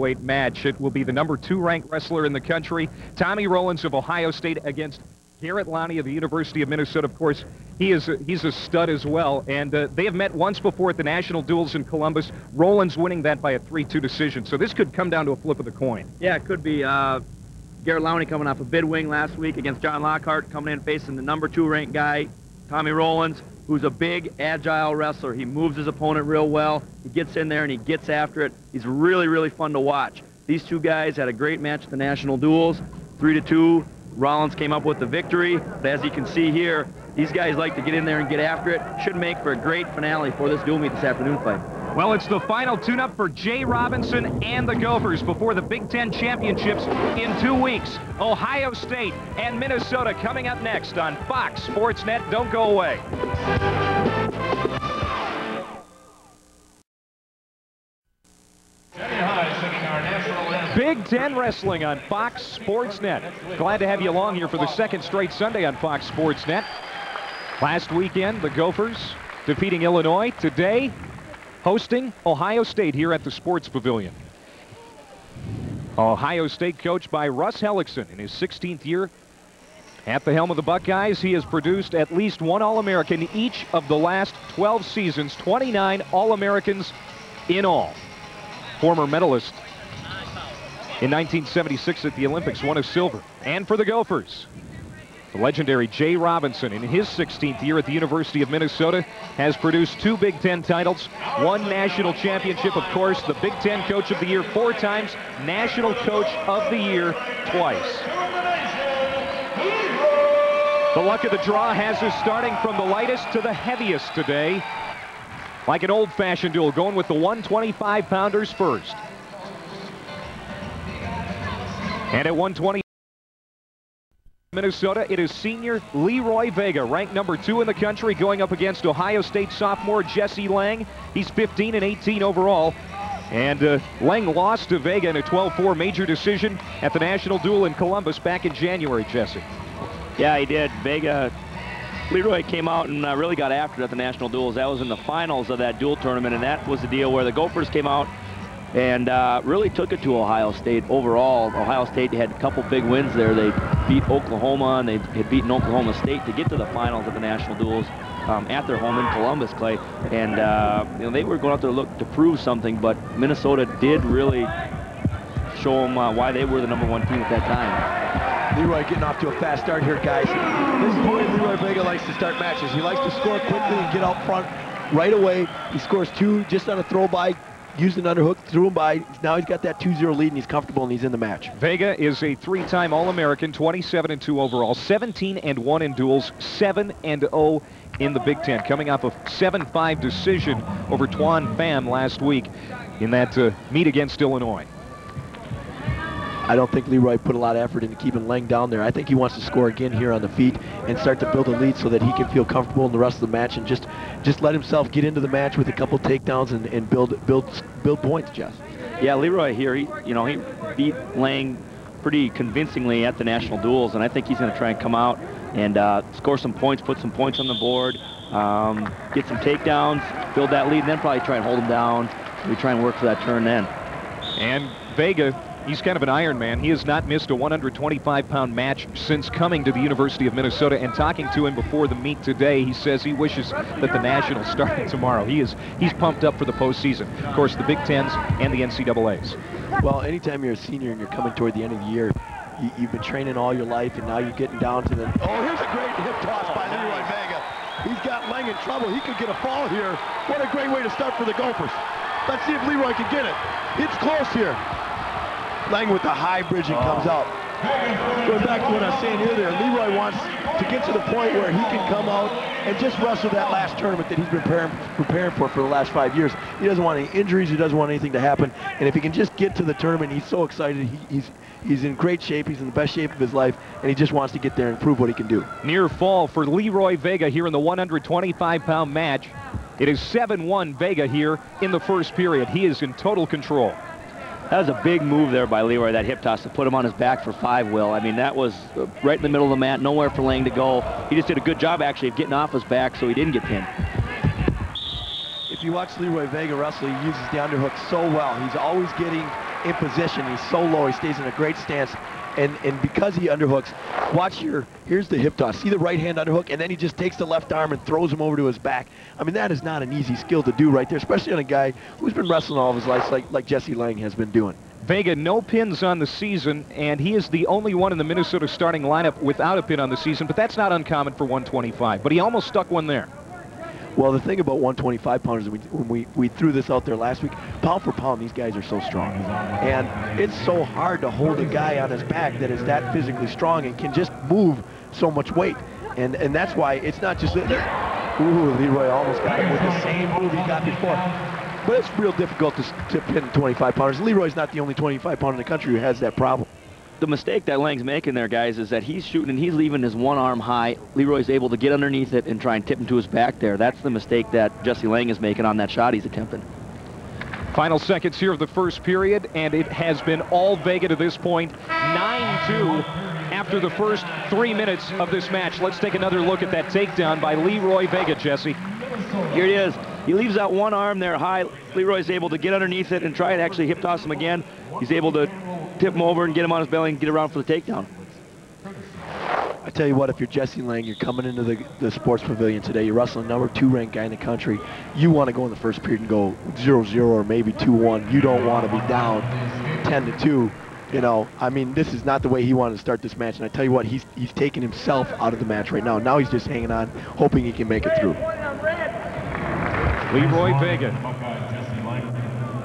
weight match. It will be the #2 ranked wrestler in the country, Tommy Rowlands of Ohio State, against Garrett Lowney of the University of Minnesota. Of course, he's a stud as well, and they have met once before at the national duels in Columbus, Rowlands winning that by a 3-2 decision. So this could come down to a flip of the coin. Yeah, it could be. Garrett Lowney coming off a bid wing last week against John Lockhart, coming in facing the #2 ranked guy, Tommy Rowlands, who's a big, agile wrestler. He moves his opponent real well. He gets in there and he gets after it. He's really, really fun to watch. These two guys had a great match at the national duels, 3-2. Rowlands came up with the victory, but as you can see here, these guys like to get in there and get after it. Should make for a great finale for this dual meet this afternoon fight. Well, it's the final tune-up for Jay Robinson and the Gophers before the Big Ten Championships in 2 weeks. Ohio State and Minnesota coming up next on Fox Sports Net. Don't go away. Big Ten Wrestling on Fox Sports Net. Glad to have you along here for the second straight Sunday on Fox Sports Net. Last weekend, the Gophers defeating Illinois. Today, hosting Ohio State here at the Sports Pavilion. Ohio State coached by Russ Hellickson in his 16th year at the helm of the Buckeyes. He has produced at least one All-American each of the last 12 seasons, 29 All-Americans in all. Former medalist in 1976 at the Olympics, won a silver. And for the Gophers, the legendary Jay Robinson, in his 16th year at the University of Minnesota, has produced 2 Big Ten titles, 1 national championship, of course, the Big Ten Coach of the Year 4 times, National Coach of the Year twice. The luck of the draw has us starting from the lightest to the heaviest today. Like an old-fashioned duel, going with the 125-pounders first. And at 120, Minnesota, it is senior Leroy Vega, ranked #2 in the country, going up against Ohio State sophomore Jesse Leng. He's 15 and 18 overall. And Leng lost to Vega in a 12-4 major decision at the national duel in Columbus back in January, Jesse. Yeah, he did. Leroy came out and really got after it at the national duels. That was in the finals of that duel tournament, and that was the deal where the Gophers came out and really took it to Ohio State overall. Ohio State had a couple big wins there. They beat Oklahoma, and they had beaten Oklahoma State to get to the finals of the national duels at their home in Columbus, Clay. And you know, they were going out there to look to prove something, but Minnesota did really show them why they were the #1 team at that time. Leroy getting off to a fast start here, guys. This is the way Leroy Vega likes to start matches. He likes to score quickly and get out front right away. He scores 2 just on a throw by. Used an underhook, threw him by. Now he's got that 2-0 lead, and he's comfortable, and he's in the match. Vega is a 3-time All-American, 27 and 2 overall, 17 and 1 in duels, 7 and 0 in the Big Ten, coming off a 7-5 decision over Tuan Pham last week in that meet against Illinois. I don't think Leroy put a lot of effort into keeping Leng down there. I think he wants to score again here on the feet and start to build a lead so that he can feel comfortable in the rest of the match and just let himself get into the match with a couple takedowns and build points, Jess. Yeah, Leroy here, he beat Leng pretty convincingly at the national duels, and I think he's going to try and come out and score some points, put some points on the board, get some takedowns, build that lead, and then probably try and hold him down. We try and work for that turn then. And Vega, he's kind of an Iron Man. He has not missed a 125-pound match since coming to the University of Minnesota, and talking to him before the meet today, he says he wishes that the Nationals started tomorrow. He's pumped up for the postseason. Of course, the Big Tens and the NCAAs. Well, anytime you're a senior and you're coming toward the end of the year, you've been training all your life, and now you're getting down to the... Oh, here's a great hip toss by Leroy Vega. He's got Leng in trouble. He could get a fall here. What a great way to start for the Gophers. Let's see if Leroy can get it. It's close here. Leng with the high bridging comes out. Going back to what I was saying earlier, Leroy wants to get to the point where he can come out and just wrestle that last tournament that he's been preparing for the last 5 years. He doesn't want any injuries. He doesn't want anything to happen. And if he can just get to the tournament, he's so excited. He's in great shape. He's in the best shape of his life, and he just wants to get there and prove what he can do. Near fall for Leroy Vega here in the 125-pound match. It is 7-1 Vega here in the first period. He is in total control. That was a big move there by Leroy, that hip toss, to put him on his back for 5, Will. I mean, that was right in the middle of the mat, nowhere for Leng to go. He just did a good job, actually, of getting off his back so he didn't get pinned. If you watch Leroy Vega wrestle, he uses the underhook so well. He's always getting in position. He's so low, he stays in a great stance. And because he underhooks, watch here, here's the hip toss. See the right hand underhook, and then he just takes the left arm and throws him over to his back. I mean, that is not an easy skill to do right there, especially on a guy who's been wrestling all of his life like Jesse Leng has been doing. Vega, no pins on the season, and he is the only one in the Minnesota starting lineup without a pin on the season, but that's not uncommon for 125. But he almost stuck one there. Well, the thing about 125-pounders, when we threw this out there last week, pound for pound, these guys are so strong. And it's so hard to hold a guy on his back that is that physically strong and can just move so much weight. And that's why it's not just... Ooh, Leroy almost got him with the same move he got before. But it's real difficult to pin 25-pounders. Leroy's not the only 25-pounder in the country who has that problem. The mistake that Leng's making there, guys, is that he's shooting and he's leaving his one arm high. Leroy's able to get underneath it and try and tip him to his back there. That's the mistake that Jesse Leng is making on that shot he's attempting. Final seconds here of the first period, and it has been all Vega to this point. 9-2 after the first 3 minutes of this match. Let's take another look at that takedown by Leroy Vega, Jesse. Here it is. He leaves that one arm there high. Leroy's able to get underneath it and try and actually hip toss him again. He's able to tip him over and get him on his belly and get around for the takedown. I tell you what, if you're Jesse Leng, you're coming into the sports pavilion today, you're wrestling number 2 ranked guy in the country, you want to go in the first period and go 0-0 or maybe 2-1. You don't want to be down 10-2. You know, I mean, this is not the way he wanted to start this match. And I tell you what, he's taking himself out of the match right now. Now he's just hanging on, hoping he can make it through. Leroy Vega,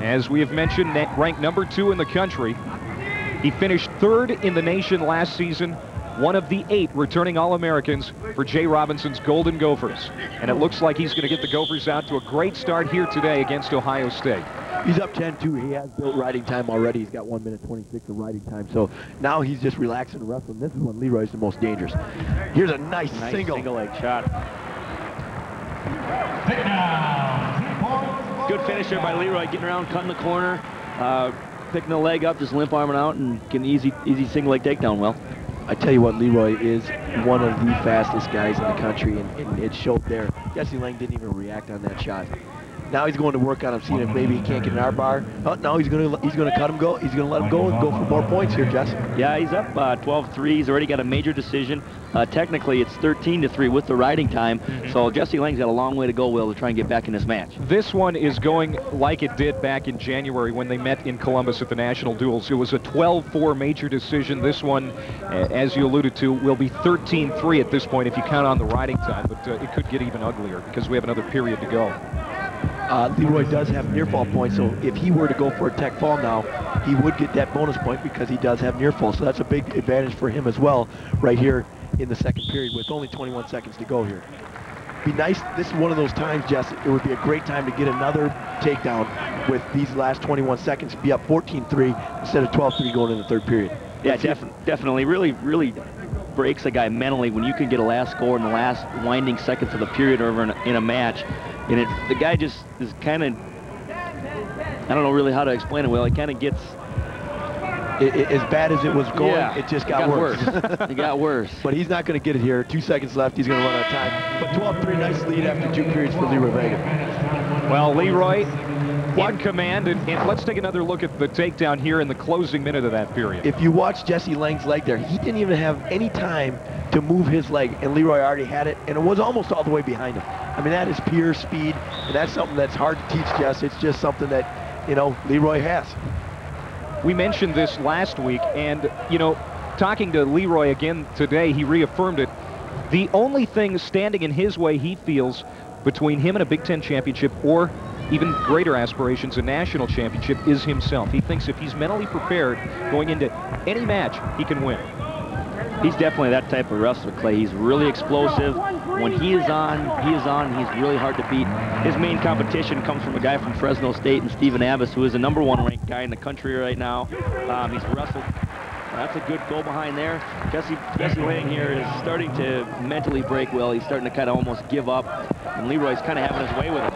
as we have mentioned, ranked number 2 in the country. He finished 3rd in the nation last season, one of the 8 returning All-Americans for Jay Robinson's Golden Gophers. And it looks like he's going to get the Gophers out to a great start here today against Ohio State. He's up 10-2. He has built riding time already. He's got 1 minute 26 of riding time. So now he's just relaxing and wrestling. This is when Leroy's the most dangerous. Here's a nice single leg shot. Good finish there by Leroy, getting around, cutting the corner, picking the leg up, just limp arming out, and getting easy single leg takedown well. I tell you what, Leroy is one of the fastest guys in the country, and it showed there. Jesse Leng didn't even react on that shot. Now he's going to work on him, seeing if maybe he can't get an arm bar. Oh, no, he's going to cut him go. He's going to let him go and go for more points here, Jesse. Yeah, he's up 12-3. He's already got a major decision. Technically, it's 13-3 with the riding time. So Jesse Leng's got a long way to go, Will, to try and get back in this match. This one is going like it did back in January when they met in Columbus at the National Duels. It was a 12-4 major decision. This one, as you alluded to, will be 13-3 at this point if you count on the riding time. But it could get even uglier because we have another period to go. Leroy does have near fall points, so if he were to go for a tech fall now, he would get that bonus point because he does have near fall. So that's a big advantage for him as well right here in the second period with only 21 seconds to go here. Be nice. This is one of those times, Jess, it would be a great time to get another takedown with these last 21 seconds, be up 14-3 instead of 12-3 going in the third period. Yeah, definitely. Really breaks a guy mentally when you can get a last score in the last winding seconds of the period over in a match. And the guy just is kind of, I don't know really how to explain it, Will. It kind of gets... as bad as it was going, yeah, it just got worse. It got worse. But he's not going to get it here. 2 seconds left. He's going to run out of time. But 12-3, nice lead after 2 periods for Leroy Vega. Well, Leroy in command, and let's take another look at the takedown here in the closing minute of that period. If you watch Jesse Leng's leg there, he didn't even have any time to move his leg, and Leroy already had it, and it was almost all the way behind him. I mean, that is pure speed, and that's something that's hard to teach, Jess. It's just something that, you know, Leroy has. We mentioned this last week, and, you know, talking to Leroy again today, he reaffirmed it. The only thing standing in his way, he feels, between him and a Big Ten championship or even greater aspirations, a national championship, is himself. He thinks if he's mentally prepared going into any match, he can win. He's definitely that type of wrestler, Clay. He's really explosive. When he is on, he's really hard to beat. His main competition comes from a guy from Fresno State and Stephen Abbas, who is a #1 ranked guy in the country right now. He's wrestled. That's a good goal behind there. Jesse Leng here is starting to mentally break, Will. He's starting to kind of almost give up, and Leroy's kind of having his way with him.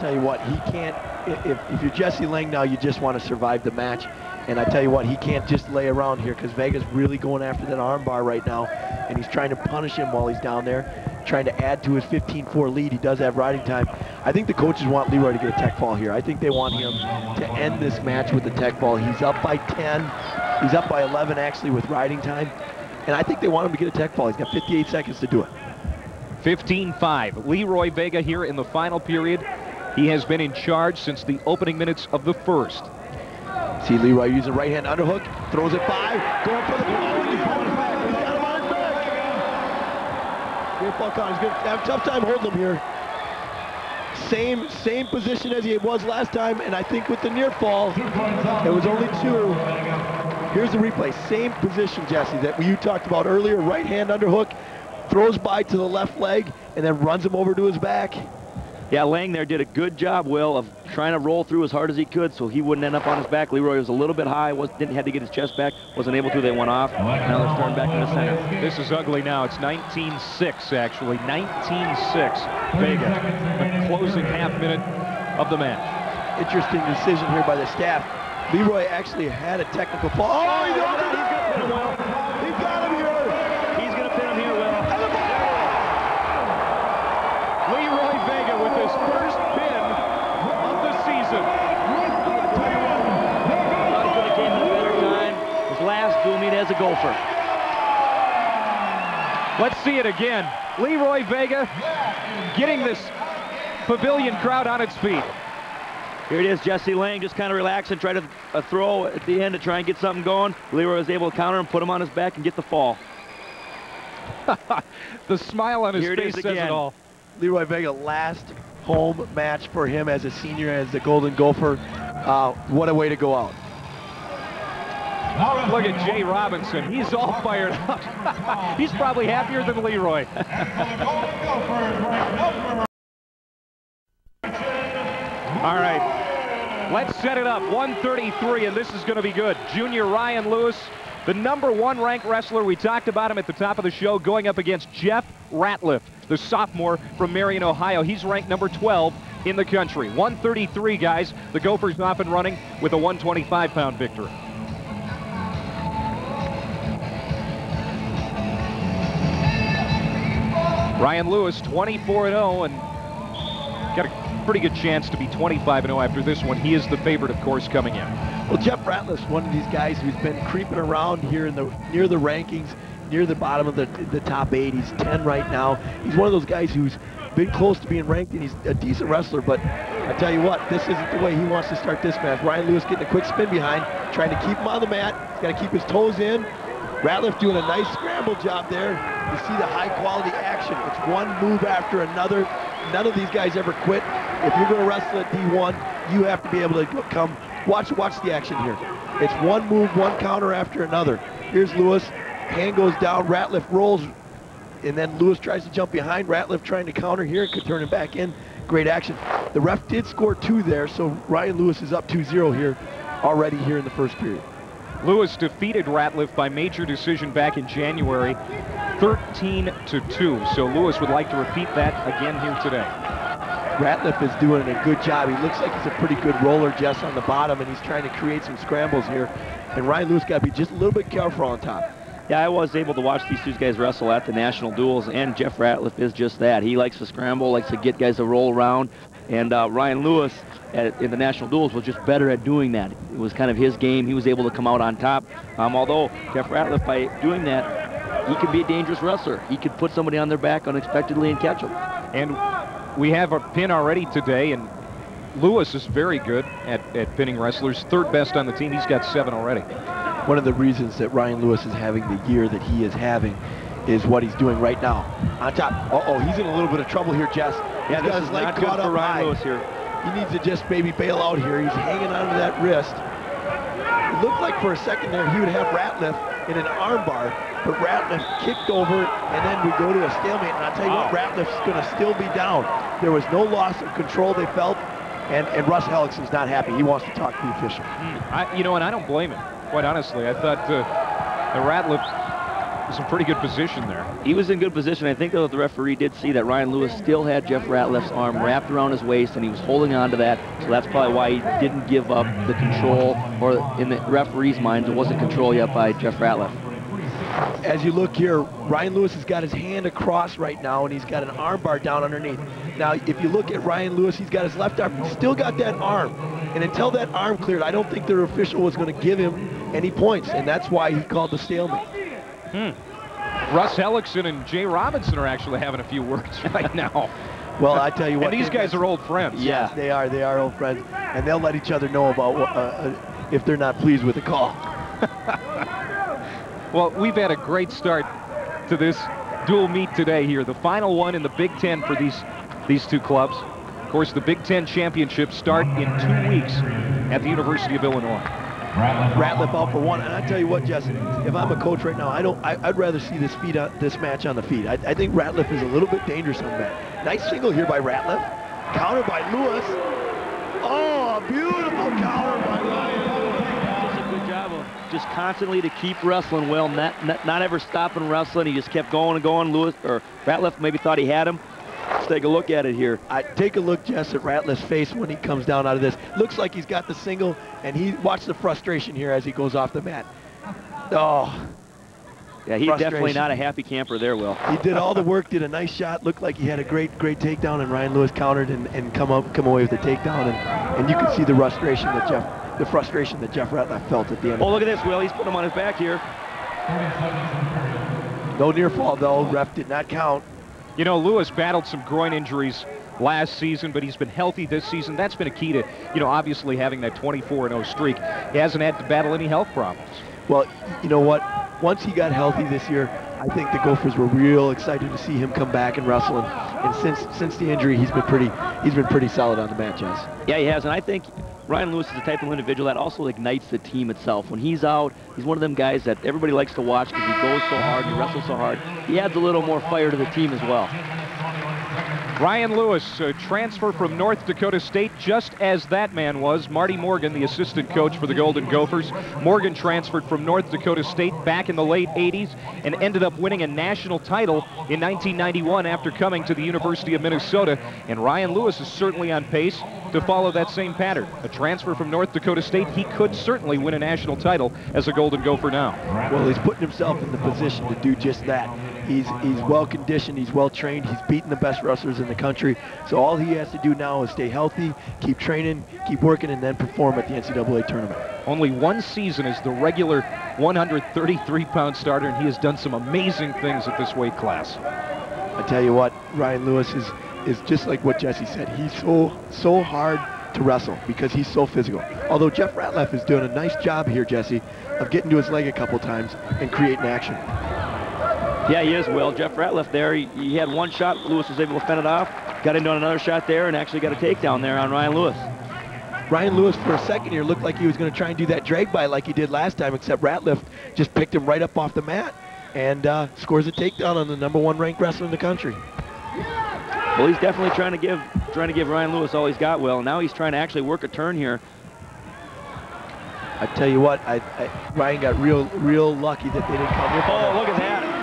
Tell you what, he can't if you're Jesse Leng now, you just want to survive the match. And I tell you what, he can't just lay around here because Vega's really going after that arm bar right now. And he's trying to punish him while he's down there, trying to add to his 15-4 lead. He does have riding time. I think the coaches want Leroy to get a tech fall here. I think they want him to end this match with the tech fall. He's up by 10. He's up by 11, actually, with riding time. And I think they want him to get a tech fall. He's got 58 seconds to do it. 15-5. Leroy Vega here in the final period. He has been in charge since the opening minutes of the first. See Leroy using right hand underhook, throws it by, going for the ball. He's got him on his back. Here, Volkmann is going to have a tough time holding him here. Same position as he was last time, and I think with the near fall, it was only 2. Here's the replay. Same position, Jesse, that you talked about earlier. Right hand underhook, throws by to the left leg, and then runs him over to his back. Yeah, Leng there did a good job, Will, of trying to roll through as hard as he could so he wouldn't end up on his back. Leroy was a little bit high, had to get his chest back, wasn't able to. They went off. Now they're starting back in the center. This is ugly now. It's 19-6, actually. 19-6, Vega, the closing half minute of the match. Interesting decision here by the staff. Leroy actually had a technical fall. Oh, he's going to pin him, Will. He got him here. He's going to pin him here, Will. Leroy Vega with his first pin of the season. Thought he could have came in a better time. His last dual meet as a gopher. Let's see it again. Leroy Vega getting this pavilion crowd on its feet. Here it is, Jesse Leng just kind of relaxing, try to throw at the end to try and get something going. Leroy was able to counter him, put him on his back, and get the fall. The smile on his face says it all. Leroy Vega, last home match for him as a senior, as the Golden Gopher. What a way to go out. Look at Jay Robinson. He's all fired up. He's probably happier than Leroy. All right, let's set it up. 133, and this is going to be good. Junior Ryan Lewis, the #1 ranked wrestler. We talked about him at the top of the show, going up against Jeff Ratliff, the sophomore from Marion, Ohio. He's ranked #12 in the country. 133, guys. The Gophers off and running with a 125-pound victory. Ryan Lewis, 24-0, and got a pretty good chance to be 25-0 after this one. He is the favorite, of course, coming in. Well, Jeff Ratliff's one of these guys who's been creeping around here in near the rankings, near the bottom of the top 8. He's 10 right now. He's one of those guys who's been close to being ranked, and he's a decent wrestler, but I tell you what, this isn't the way he wants to start this match. Ryan Lewis getting a quick spin behind, trying to keep him on the mat. He's got to keep his toes in. Ratliff doing a nice scramble job there. You see the high-quality action. It's one move after another. None of these guys ever quit. If you're going to wrestle at D1, you have to be able to come. Watch the action here. It's one move, one counter after another. Here's Lewis. Hand goes down. Ratliff rolls, and then Lewis tries to jump behind. Ratliff trying to counter here. Could turn it back in. Great action. The ref did score 2 there, so Ryan Lewis is up 2-0 here already here in the first period. Lewis defeated Ratliff by major decision back in January, 13-2. So Lewis would like to repeat that again here today. Ratliff is doing a good job. He looks like he's a pretty good roller, Jess, on the bottom, and he's trying to create some scrambles here. And Ryan Lewis got to be just a little bit careful on top. Yeah, I was able to watch these two guys wrestle at the national duels, and Jeff Ratliff is just that. He likes to scramble, likes to get guys to roll around, and Ryan Lewis in the national duels was just better at doing that. It was kind of his game. He was able to come out on top. Although Jeff Ratliff, by doing that, he could be a dangerous wrestler. He could put somebody on their back unexpectedly and catch them. And we have a pin already today, and Lewis is very good at pinning wrestlers. 3rd best on the team. He's got 7 already. One of the reasons that Ryan Lewis is having the year that he is having is what he's doing right now. On top. Uh-oh, he's in a little bit of trouble here, Jess. Yeah, this is not good for Ryan Lewis here. He needs to just maybe bail out here. He's hanging onto that wrist. It looked like for a second there he would have Ratliff in an armbar, but Ratliff kicked over, and then we go to a stalemate. And I'll tell you what, Ratliff's going to still be down. There was no loss of control, they felt, and Russ Hellickson's not happy. He wants to talk to the official. And I don't blame him, quite honestly. I thought Ratliff was in pretty good position there. He was in good position. I think, though, the referee did see that Ryan Lewis still had Jeff Ratliff's arm wrapped around his waist, and he was holding on to that. So that's probably why he didn't give up the control, or in the referee's mind, it wasn't control yet by Jeff Ratliff. As you look here, Ryan Lewis has got his hand across right now, and he's got an arm bar down underneath. Now, if you look at Ryan Lewis, he's got his left arm. He's still got that arm. And until that arm cleared, I don't think their official was going to give him any points, and that's why he called the stalemate. Russ Hellickson and Jay Robinson are actually having a few words right now. Well, I tell you what. And these guys are old friends. Yeah, they are. They are old friends. And they'll let each other know about what, if they're not pleased with the call. Well, we've had a great start to this dual meet today here. The final one in the Big Ten for these two clubs. Of course, the Big Ten championships start in 2 weeks at the University of Illinois. Ratliff out for one, and I tell you what, Jesse, if I'm a coach right now, I'd rather see this match on the feet. I think Ratliff is a little bit dangerous on that. Nice single here by Ratliff, countered by Lewis. Oh, a beautiful counter by Ryan Lewis. Just a good job of just constantly to keep wrestling well, not ever stopping wrestling. He just kept going and going. Lewis or Ratliff maybe thought he had him. Let's take a look at it here. Take a look, Jess, at Ratliff's face when he comes down out of this. Looks like he's got the single, and watch the frustration here as he goes off the mat. Oh. Yeah, he's definitely not a happy camper there, Will. He did all the work, did a nice shot, looked like he had a great takedown, and Ryan Lewis countered and come away with the takedown, and you can see the frustration that Jeff Ratliff felt at the end. Oh, look at this, Will. He's put him on his back here. No near fall, though. Ref did not count. You know, Lewis battled some groin injuries last season, but he's been healthy this season. That's been a key to, obviously having that 24-0 streak. He hasn't had to battle any health problems. Well, you know what? Once he got healthy this year, I think the Gophers were real excited to see him come back and wrestle. And since the injury, he's been pretty solid on the mat, Jess. Yeah, he has, and I think Ryan Lewis is the type of individual that also ignites the team itself. When he's out, he's one of them guys that everybody likes to watch because he goes so hard, he wrestles so hard. He adds a little more fire to the team as well. Ryan Lewis, a transfer from North Dakota State, just as that man was. Marty Morgan, the assistant coach for the Golden Gophers. Morgan transferred from North Dakota State back in the late 80s and ended up winning a national title in 1991 after coming to the University of Minnesota. And Ryan Lewis is certainly on pace to follow that same pattern. A transfer from North Dakota State, he could certainly win a national title as a Golden Gopher now. Well, he's putting himself in the position to do just that. He's well conditioned, he's well trained, he's beaten the best wrestlers in the country. So all he has to do now is stay healthy, keep training, keep working, and then perform at the NCAA tournament. Only one season as the regular 133-pound starter, and he has done some amazing things at this weight class. I tell you what, Ryan Lewis is just like what Jesse said. He's so hard to wrestle because he's so physical. Although Jeff Ratliff is doing a nice job here, Jesse, of getting to his leg a couple times and creating action. Yeah, he is, Will. Jeff Ratliff there, he had one shot. Lewis was able to fend it off. Got into another shot there and actually got a takedown there on Ryan Lewis. Ryan Lewis for a second here looked like he was going to try and do that drag by like he did last time, except Ratliff just picked him right up off the mat and scores a takedown on the #1 ranked wrestler in the country. Well, he's definitely trying to give Ryan Lewis all he's got, Will. Now he's trying to actually work a turn here. I tell you what, Ryan got real lucky that they didn't come here. Oh, look at that.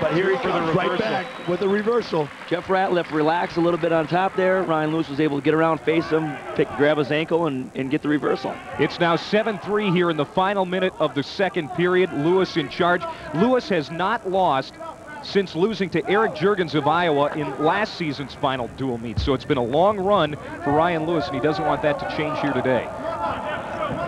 But here he comes right back with a reversal. Jeff Ratliff relaxed a little bit on top there. Ryan Lewis was able to get around, face him, grab his ankle, and get the reversal. It's now 7-3 here in the final minute of the second period. Lewis in charge. Lewis has not lost since losing to Eric Juergens of Iowa in last season's final dual meet. So it's been a long run for Ryan Lewis, and he doesn't want that to change here today.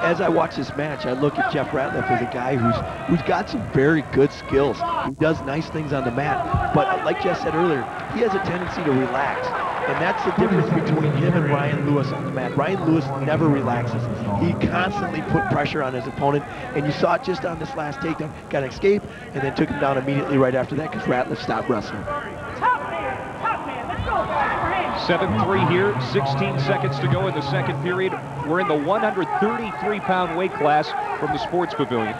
As I watch this match, I look at Jeff Ratliff as a guy who's got some very good skills. He does nice things on the mat, but like Jess said earlier, he has a tendency to relax. And that's the difference between him and Ryan Lewis on the mat. Ryan Lewis never relaxes. He constantly put pressure on his opponent, and you saw it just on this last takedown. Got an escape, and then took him down immediately right after that because Ratliff stopped wrestling. 7-3 here, 16 seconds to go in the second period. We're in the 133-pound weight class from the Sports Pavilion.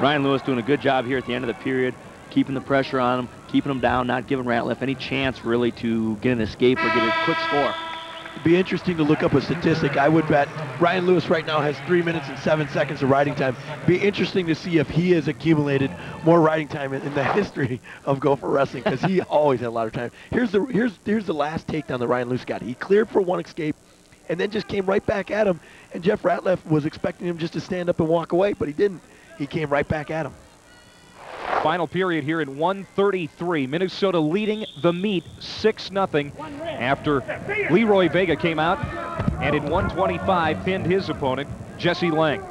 Ryan Lewis doing a good job here at the end of the period, keeping the pressure on him, keeping him down, not giving Ratliff any chance really to get an escape or get a quick score. It'd be interesting to look up a statistic. I would bet Ryan Lewis right now has 3 minutes and 7 seconds of riding time. Be interesting to see if he has accumulated more riding time in the history of Gopher Wrestling, because he always had a lot of time. Here's the last takedown that Ryan Lewis got. He cleared for one escape and then just came right back at him, and Jeff Ratliff was expecting him just to stand up and walk away, but he didn't. He came right back at him. Final period here in 1:33. Minnesota leading the meet 6-0 after Leroy Vega came out and in 1:25 pinned his opponent, Jesse Leng.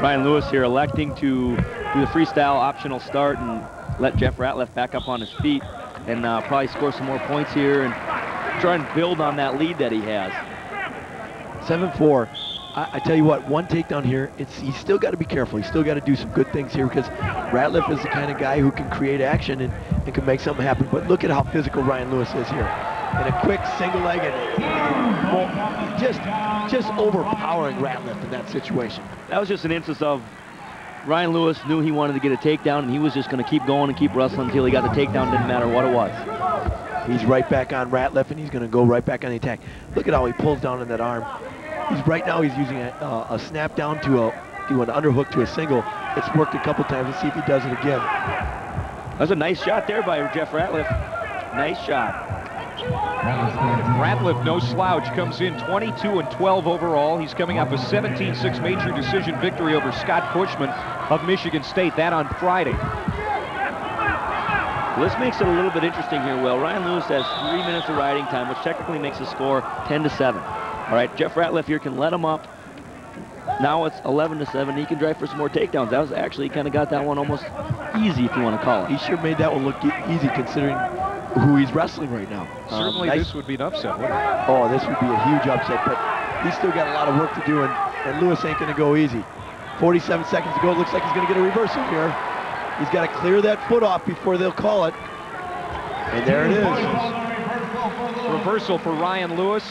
Ryan Lewis here electing to do the freestyle optional start and let Jeff Ratliff back up on his feet and probably score some more points here and try and build on that lead that he has. 7-4. I tell you what, one takedown here, he's still got to be careful. He's still got to do some good things here, because Ratliff is the kind of guy who can create action and can make something happen. But look at how physical Ryan Lewis is here. And a quick single leg and just overpowering Ratliff in that situation. That was just an instance of Ryan Lewis knew he wanted to get a takedown, and he was just going to keep going and keep wrestling until he got the takedown, didn't matter what it was. He's right back on Ratliff, and he's going to go right back on the attack. Look at how he pulls down on that arm. Right now he's using a snap down to an underhook to a single. It's worked a couple times. Let's see if he does it again. That's a nice shot there by Jeff Ratliff. Nice shot. Ratliff, no slouch, comes in 22-12 overall. He's coming off a 17-6 major decision victory over Scott Cushman of Michigan State. That on Friday. Well, this makes it a little bit interesting here, Will. Ryan Lewis has 3 minutes of riding time, which technically makes the score 10-7. All right, Jeff Ratliff here can let him up. Now it's 11-7. He can drive for some more takedowns. That was actually kind of got that one almost easy, if you want to call it. He sure made that one look easy considering who he's wrestling right now. Certainly this would be an upset, wouldn't it? Oh, this would be a huge upset, but he's still got a lot of work to do, and Lewis ain't going to go easy. 47 seconds to go. Looks like he's going to get a reversal here. He's got to clear that foot off before they'll call it. And there it is. Reversal for Ryan Lewis.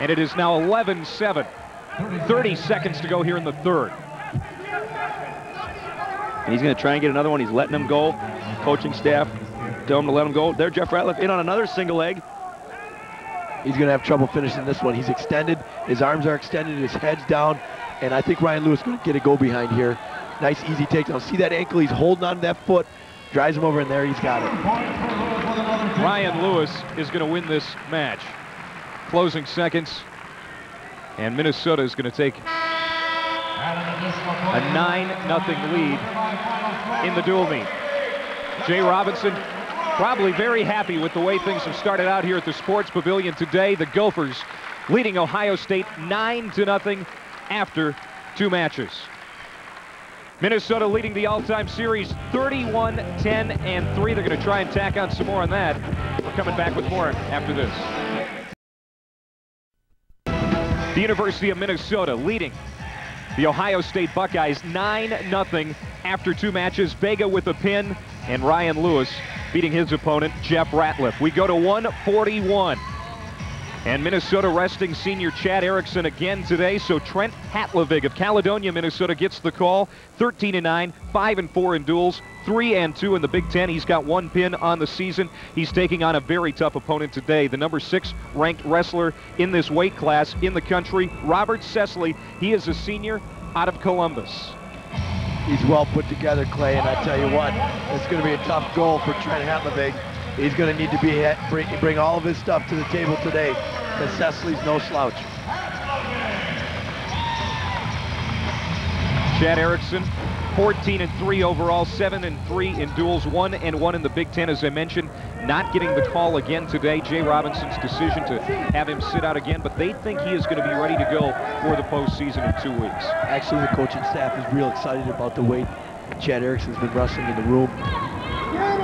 And it is now 11-7. 30 seconds to go here in the third. And he's going to try and get another one. He's letting him go. Coaching staff tell him to let him go. There, Jeff Ratliff in on another single leg. He's going to have trouble finishing this one. He's extended. His arms are extended. His head's down. And I think Ryan Lewis is going to get a go behind here. Nice, easy takedown. See that ankle? He's holding on to that foot. Drives him over, and there he's got it. Ryan Lewis is going to win this match. Closing seconds, and Minnesota is going to take a 9-0 lead in the dual meet. Jay Robinson probably very happy with the way things have started out here at the Sports Pavilion today. The Gophers leading Ohio State 9-0 after 2 matches. Minnesota leading the all-time series 31-10-3. They're going to try and tack on some more on that. We're coming back with more after this. The University of Minnesota leading the Ohio State Buckeyes 9-0 after 2 matches. Vega with a pin and Ryan Lewis beating his opponent, Jeff Ratliff. We go to 141. And Minnesota resting senior Chad Erickson again today. So Trent Hatlevig of Caledonia, Minnesota gets the call. 13-9, 5-4 in duels, 3-2 in the Big Ten. He's got 1 pin on the season. He's taking on a very tough opponent today. The number 6 ranked wrestler in this weight class in the country, Robert Sessley. He is a senior out of Columbus. He's well put together, Clay, and I tell you what, it's going to be a tough goal for Trent Hatlevig. He's going to need to bring all of his stuff to the table today, because Sessley's no slouch. Chad Erickson, 14-3 overall, 7-3 in duels, 1-1 in the Big Ten. As I mentioned, not getting the call again today. Jay Robinson's decision to have him sit out again, but they think he is going to be ready to go for the postseason in 2 weeks. Actually, the coaching staff is real excited about the way Chad Erickson's been wrestling in the room.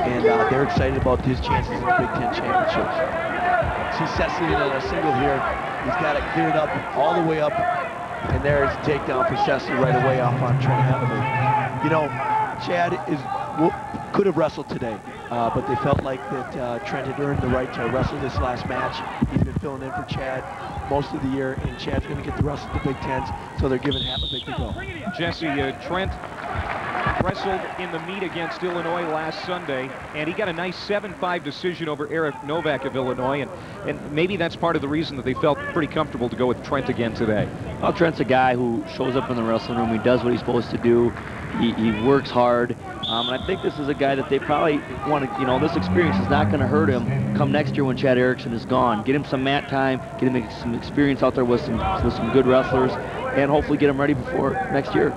And they're excited about his chances in the Big Ten championships. See Sessley in a single here. He's got it cleared up, all the way up. And there's a takedown for Sessley right away off on Trent Hatlevig. You know, Chad could have wrestled today, but they felt like that Trent had earned the right to wrestle this last match. He's been filling in for Chad most of the year, and Chad's going to get the rest of the Big Tens, so they're giving Hatlevig the go. Jesse, Trent wrestled in the meet against Illinois last Sunday, and he got a nice 7-5 decision over Eric Novak of Illinois, and maybe that's part of the reason that they felt pretty comfortable to go with Trent again today. Well, Trent's a guy who shows up in the wrestling room. He does what he's supposed to do. He works hard, and I think this is a guy that they probably want to, you know, this experience is not going to hurt him come next year when Chad Erickson is gone. Get him some mat time, get him some experience out there with some good wrestlers, and hopefully get him ready before next year.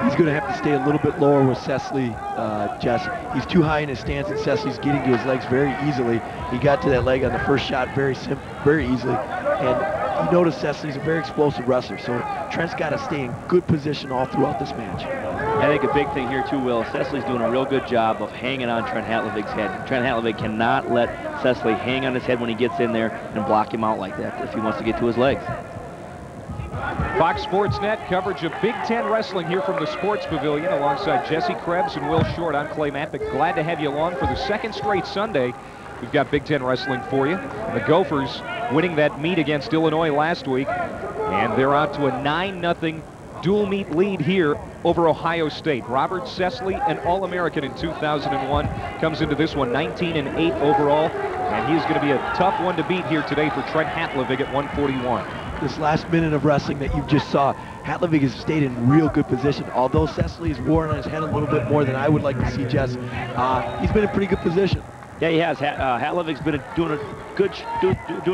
He's going to have to stay a little bit lower with Sessley, Jess. He's too high in his stance, and Sessley's getting to his legs very easily. He got to that leg on the first shot very easily, and you notice Sessley's a very explosive wrestler, so Trent's got to stay in good position all throughout this match. I think a big thing here too, Will, Sessley's doing a real good job of hanging on Trent Hatlevig's head. Trent Hatlevig cannot let Sessley hang on his head when he gets in there and block him out like that if he wants to get to his legs. Fox Sports Net coverage of Big Ten Wrestling here from the Sports Pavilion alongside Jesse Krebs and Will Short. I'm Clay Matvick. Glad to have you along for the second straight Sunday. We've got Big Ten Wrestling for you. And the Gophers winning that meet against Illinois last week, and they're out to a 9-0 dual meet lead here over Ohio State. Robert Sessley, an All-American in 2001, comes into this one 19-8 overall, and he's going to be a tough one to beat here today for Trent Hatlevig at 141. This last minute of wrestling that you just saw, Hatlevig has stayed in real good position. Although Sessley is worn on his head a little bit more than I would like to see, Jess, he's been in pretty good position. Yeah, he has. Hatlevig's been doing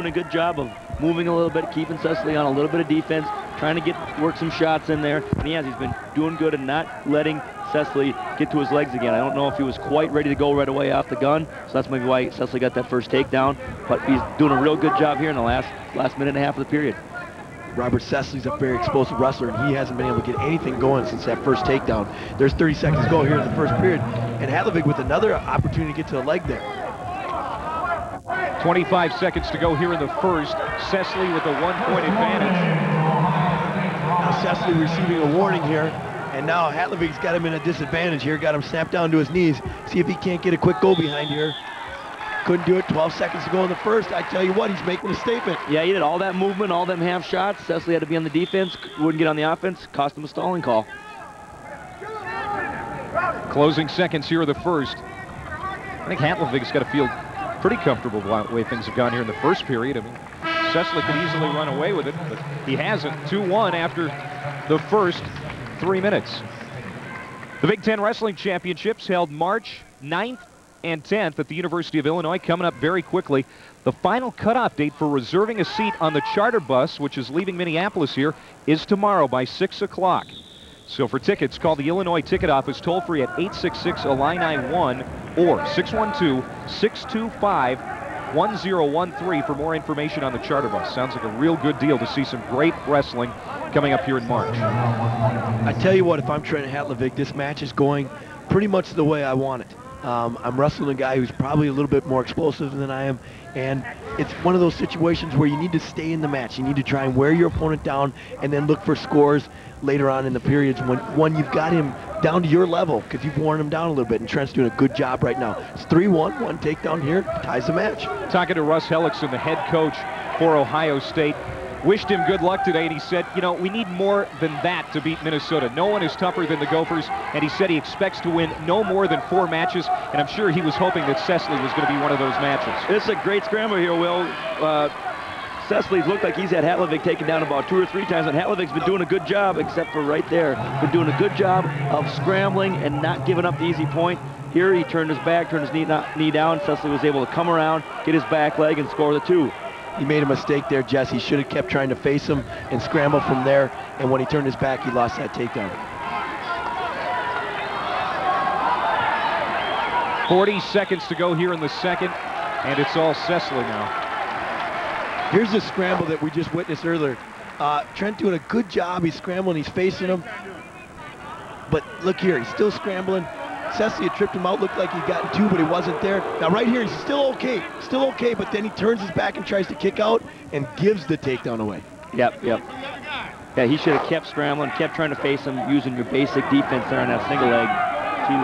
a good job of moving a little bit, keeping Sessley on a little bit of defense, trying to work some shots in there. And he's been doing good and not letting Sessley get to his legs again. I don't know if he was quite ready to go right away off the gun, so that's maybe why Sessley got that first takedown. But he's doing a real good job here in the last minute and a half of the period. Robert Sessley's a very explosive wrestler, and he hasn't been able to get anything going since that first takedown. There's 30 seconds to go here in the first period, and Hatlevig with another opportunity to get to the leg there. 25 seconds to go here in the first. Sessley with a 1-point advantage. Now Sessley receiving a warning here, and now Hatlevig's got him in a disadvantage here, got him snapped down to his knees. See if he can't get a quick go behind here. Couldn't do it. 12 seconds to go in the first. I tell you what, he's making a statement. Yeah, he did all that movement, all them half shots. Sessley had to be on the defense, wouldn't get on the offense, cost him a stalling call. Closing seconds here of the first. I think Hatlevig's got to feel pretty comfortable with the way things have gone here in the first period. I mean, Sessley could easily run away with it, but he hasn't. 2-1 after the first 3 minutes. The Big Ten Wrestling Championships held March 9th and 10th at the University of Illinois, coming up very quickly. The final cutoff date for reserving a seat on the charter bus, which is leaving Minneapolis here, is tomorrow by 6 o'clock. So for tickets, call the Illinois ticket office toll-free at 866-ILLINI-1 or 612-625-1013 for more information on the charter bus. Sounds like a real good deal to see some great wrestling coming up here in March. I tell you what, if I'm Trent Hatlevig, this match is going pretty much the way I want it. I'm wrestling a guy who's probably a little bit more explosive than I am, and it's one of those situations where you need to stay in the match. You need to try and wear your opponent down and then look for scores later on in the periods when you've got him down to your level, because you've worn him down a little bit, and Trent's doing a good job right now. It's 3-1, one takedown here, ties the match. Talking to Russ Hellickson, the head coach for Ohio State. Wished him good luck today, and he said, you know, we need more than that to beat Minnesota. No one is tougher than the Gophers, and he said he expects to win no more than 4 matches, and I'm sure he was hoping that Sessley was going to be one of those matches. It's a great scramble here, Will. Sessley's looked like he's had Hatlevig taken down about 2 or 3 times, and Hatlevig's been doing a good job, except for right there. Been doing a good job of scrambling and not giving up the easy point. Here he turned his back, turned his knee down. Sessley was able to come around, get his back leg, and score the 2. He made a mistake there, Jess. He should have kept trying to face him and scramble from there, and when he turned his back, he lost that takedown. 40 seconds to go here in the second, and it's all Sessley now. Here's the scramble that we just witnessed earlier. Trent doing a good job. He's scrambling, he's facing him. But look here, he's still scrambling. Sessley had tripped him out, looked like he got 2, but he wasn't there. Now right here, he's still okay, but then he turns his back and tries to kick out and gives the takedown away. Yep. Yeah, he should have kept scrambling, kept trying to face him, using your basic defense there on that single leg to...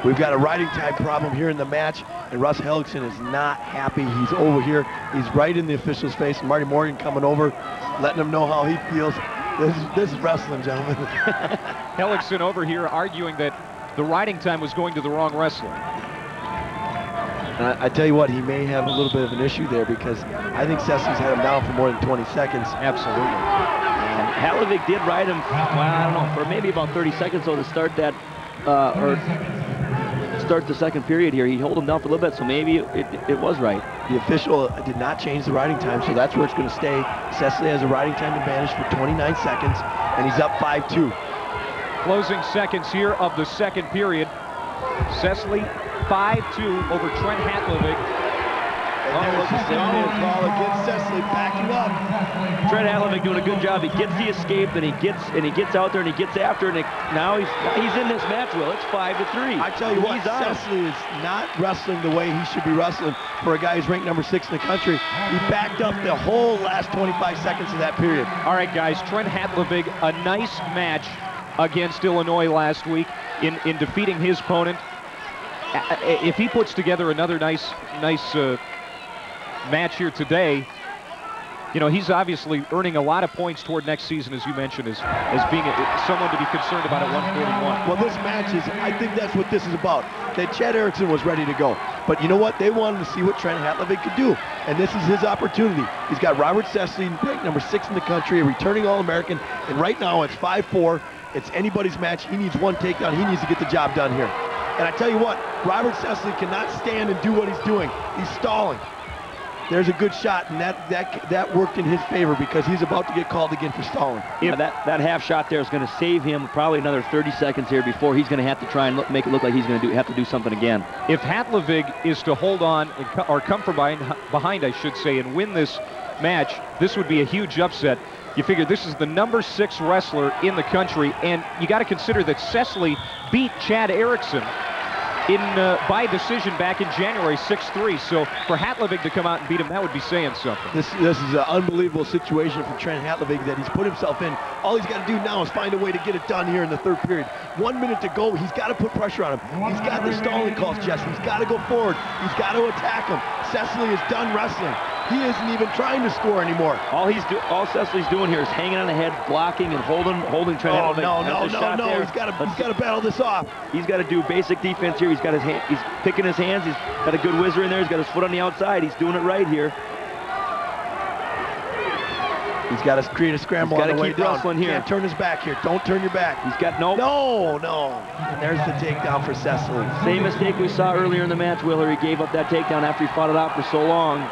We've got a riding time problem here in the match, and Russ Hellickson is not happy. He's over here. He's right in the official's face. Marty Morgan coming over, letting him know how he feels. This is wrestling, gentlemen. Elzen over here arguing that the riding time was going to the wrong wrestler. And I tell you what, he may have a little bit of an issue there because I think Sessley's had him down for more than 20 seconds. Absolutely. And Hatlevig did ride him, well, I don't know, for maybe about 30 seconds so to start that, or start the second period here. He held him down for a little bit, so maybe it was right. The official did not change the riding time, so that's where it's going to stay. Sessley has a riding time advantage for 29 seconds, and he's up 5-2. Closing seconds here of the second period. Sessley 5-2 over Trent Hatlevig. And there's the call against Sessley, backing up. Trent Hatlevig doing a good job. He gets the escape, and he gets out there, and he gets after, and now he's in this match. Well, it's 5-3. I tell you what, Sessley is not wrestling the way he should be wrestling for a guy who's ranked number 6 in the country. He backed up the whole last 25 seconds of that period. All right, guys, Trent Hatlevig, a nice match against Illinois last week in defeating his opponent. If he puts together another nice match here today, you know, he's obviously earning a lot of points toward next season, as you mentioned, as being someone to be concerned about at 141. Well, this match is, I think that's what this is about. That Chad Erickson was ready to go. But you know what? They wanted to see what Trent Hatlevig could do. And this is his opportunity. He's got Robert Sessley, ranked number 6 in the country, a returning All-American. And right now it's 5-4. It's anybody's match. He needs one takedown. He needs to get the job done here. And I tell you what, Robert Sessley cannot stand and do what he's doing. He's stalling. There's a good shot, and that worked in his favor because he's about to get called again for stalling. Yeah, that half shot there is going to save him probably another 30 seconds here before he's going to have to try and make it look like he's going to have to do something again. If Hatlevig is to hold on, or come from behind, I should say, and win this match, this would be a huge upset. You figure this is the number 6 wrestler in the country, and you got to consider that Sessley beat Chad Erickson by decision back in January, 6-3. So for Hatlevig to come out and beat him, that would be saying something. This is an unbelievable situation for Trent Hatlevig that he's put himself in. All he's got to do now is find a way to get it done here in the third period. 1 minute to go. He's got to put pressure on him. He's got the stalling calls, Jesse. He's got to go forward. He's got to attack him. Sessley is done wrestling. He isn't even trying to score anymore. All Sessley's doing here is hanging on the head, blocking and holding Trent Hatlevig. No. He's got to battle this off. He's got to do basic defense here. He's got his hand, he's picking his hands. He's got a good whizzer in there. He's got his foot on the outside. He's doing it right here. He's got to create a scramble on the way down. He's got to keep wrestling here. Can't turn his back here. Don't turn your back. He's got no. And there's the takedown for Sessley. Same mistake we saw earlier in the match, Wheeler. He gave up that takedown after he fought it out for so long.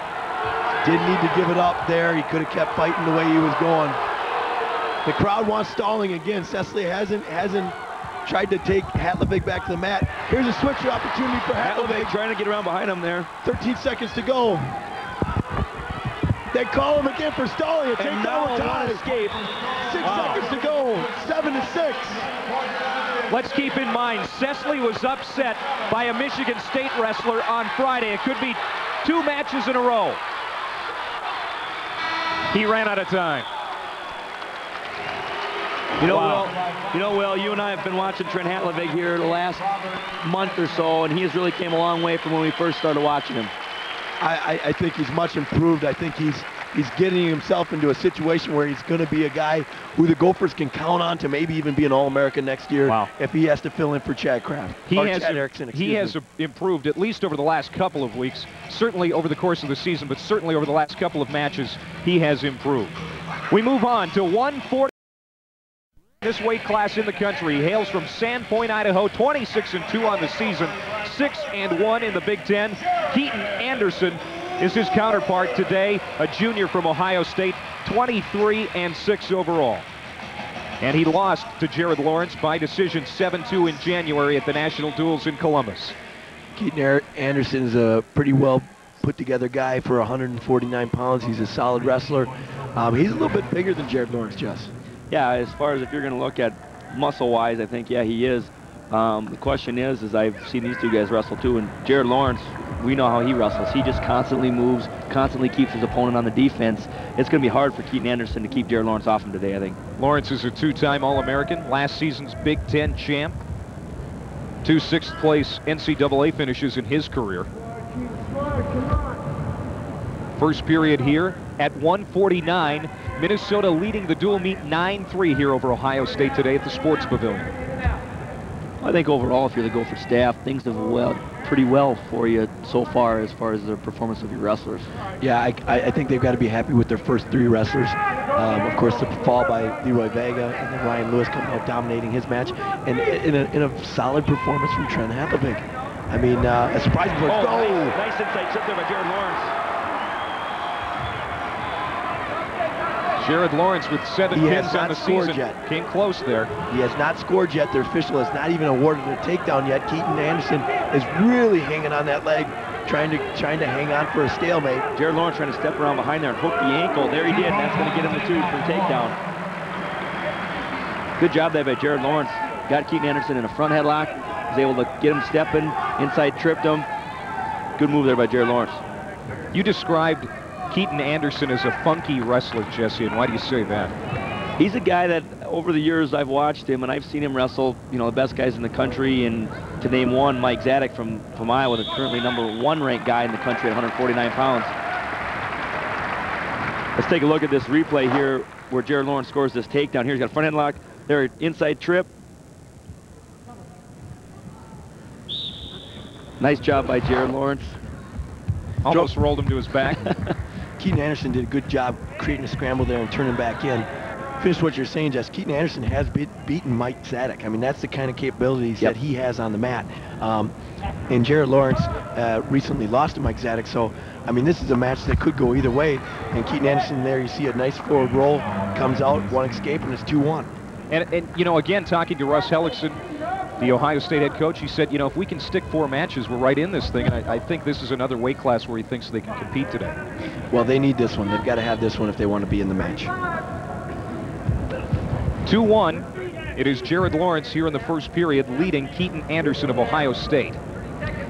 Didn't need to give it up there. He could have kept fighting the way he was going. The crowd wants stalling again. Sessley hasn't tried to take Hatlevig back to the mat. Here's a switcher opportunity for Hatlevig. Trying to get around behind him there. 13 seconds to go. They call him again for stalling. A takedown with time. Escape. 6 seconds to go. 7-6. Let's keep in mind, Sessley was upset by a Michigan State wrestler on Friday. It could be 2 matches in a row. He ran out of time. You know, Will, you and I have been watching Trent Hatlevig here the last month or so, and he has really came a long way from when we first started watching him. I think he's much improved. I think he's getting himself into a situation where he's going to be a guy who the Gophers can count on to maybe even be an All-American next year. Wow. If he has to fill in for Chad Kraft. Chad Erickson, he has improved, at least over the last couple of weeks, certainly over the course of the season, but certainly over the last couple of matches, he has improved. We move on to 140. This weight class in the country. He hails from Sandpoint, Idaho, 26-2 on the season, 6-1 in the Big Ten. Keaton Anderson is his counterpart today, a junior from Ohio State, 23-6 overall. And he lost to Jared Lawrence by decision 7-2 in January at the National Duels in Columbus. Keaton Anderson is a pretty well put together guy for 149 pounds. He's a solid wrestler. He's a little bit bigger than Jared Lawrence, Jess. Yeah, as far as if you're going to look at muscle-wise, I think, yeah, he is. The question is I've seen these 2 guys wrestle too, and Jared Lawrence, we know how he wrestles. He just constantly moves, constantly keeps his opponent on the defense. It's going to be hard for Keaton Anderson to keep Jared Lawrence off him today, I think. Lawrence is a 2-time All-American, last season's Big Ten champ, 2 6th-place NCAA finishes in his career. First period here at 149. Minnesota leading the dual meet 9-3 here over Ohio State today at the Sports Pavilion. I think overall, if you're the Gopher staff, things have went pretty well for you so far as the performance of your wrestlers. Yeah, I think they've got to be happy with their first 3 wrestlers. Of course, the fall by Leroy Vega, and then Ryan Lewis coming out dominating his match, and in a solid performance from Trent Hatlevig. I mean, a surprising place. Nice inside trip there by Jared Lawrence. Jared Lawrence with 7 pins on the season. Came close there. He has not scored yet. The official has not even awarded a takedown yet. Keaton Anderson is really hanging on that leg, trying to hang on for a stalemate. Jared Lawrence trying to step around behind there and hook the ankle. There he did, and that's going to get him the 2 for the takedown. Good job there by Jared Lawrence. Got Keaton Anderson in a front headlock. Was able to get him stepping. Inside tripped him. Good move there by Jared Lawrence. You described Keaton Anderson is a funky wrestler, Jesse, and why do you say that? He's a guy that over the years I've watched him, and I've seen him wrestle, you know, the best guys in the country, and to name one, Mike Zadek from Iowa, the currently #1 ranked guy in the country at 149 pounds. Let's take a look at this replay here where Jared Lawrence scores this takedown. Here he's got a front headlock, there, inside trip. Nice job by Jared Lawrence. Almost rolled him to his back. Keaton Anderson did a good job creating a scramble there and turning back in. Finish what you're saying, Jess. Keaton Anderson has beaten Mike Zadek. I mean, that's the kind of capabilities that he has on the mat. And Jared Lawrence recently lost to Mike Zadek, so I mean, this is a match that could go either way. And Keaton Anderson there, you see a nice forward roll, comes out, 1 escape, and it's 2-1. And you know, again, talking to Russ Hellickson, the Ohio State head coach, he said, you know, if we can stick 4 matches, we're right in this thing. And I think this is another weight class where he thinks they can compete today. Well, they need this one. They've got to have this one if they want to be in the match. 2-1. It is Jared Lawrence here in the first period, leading Keaton Anderson of Ohio State.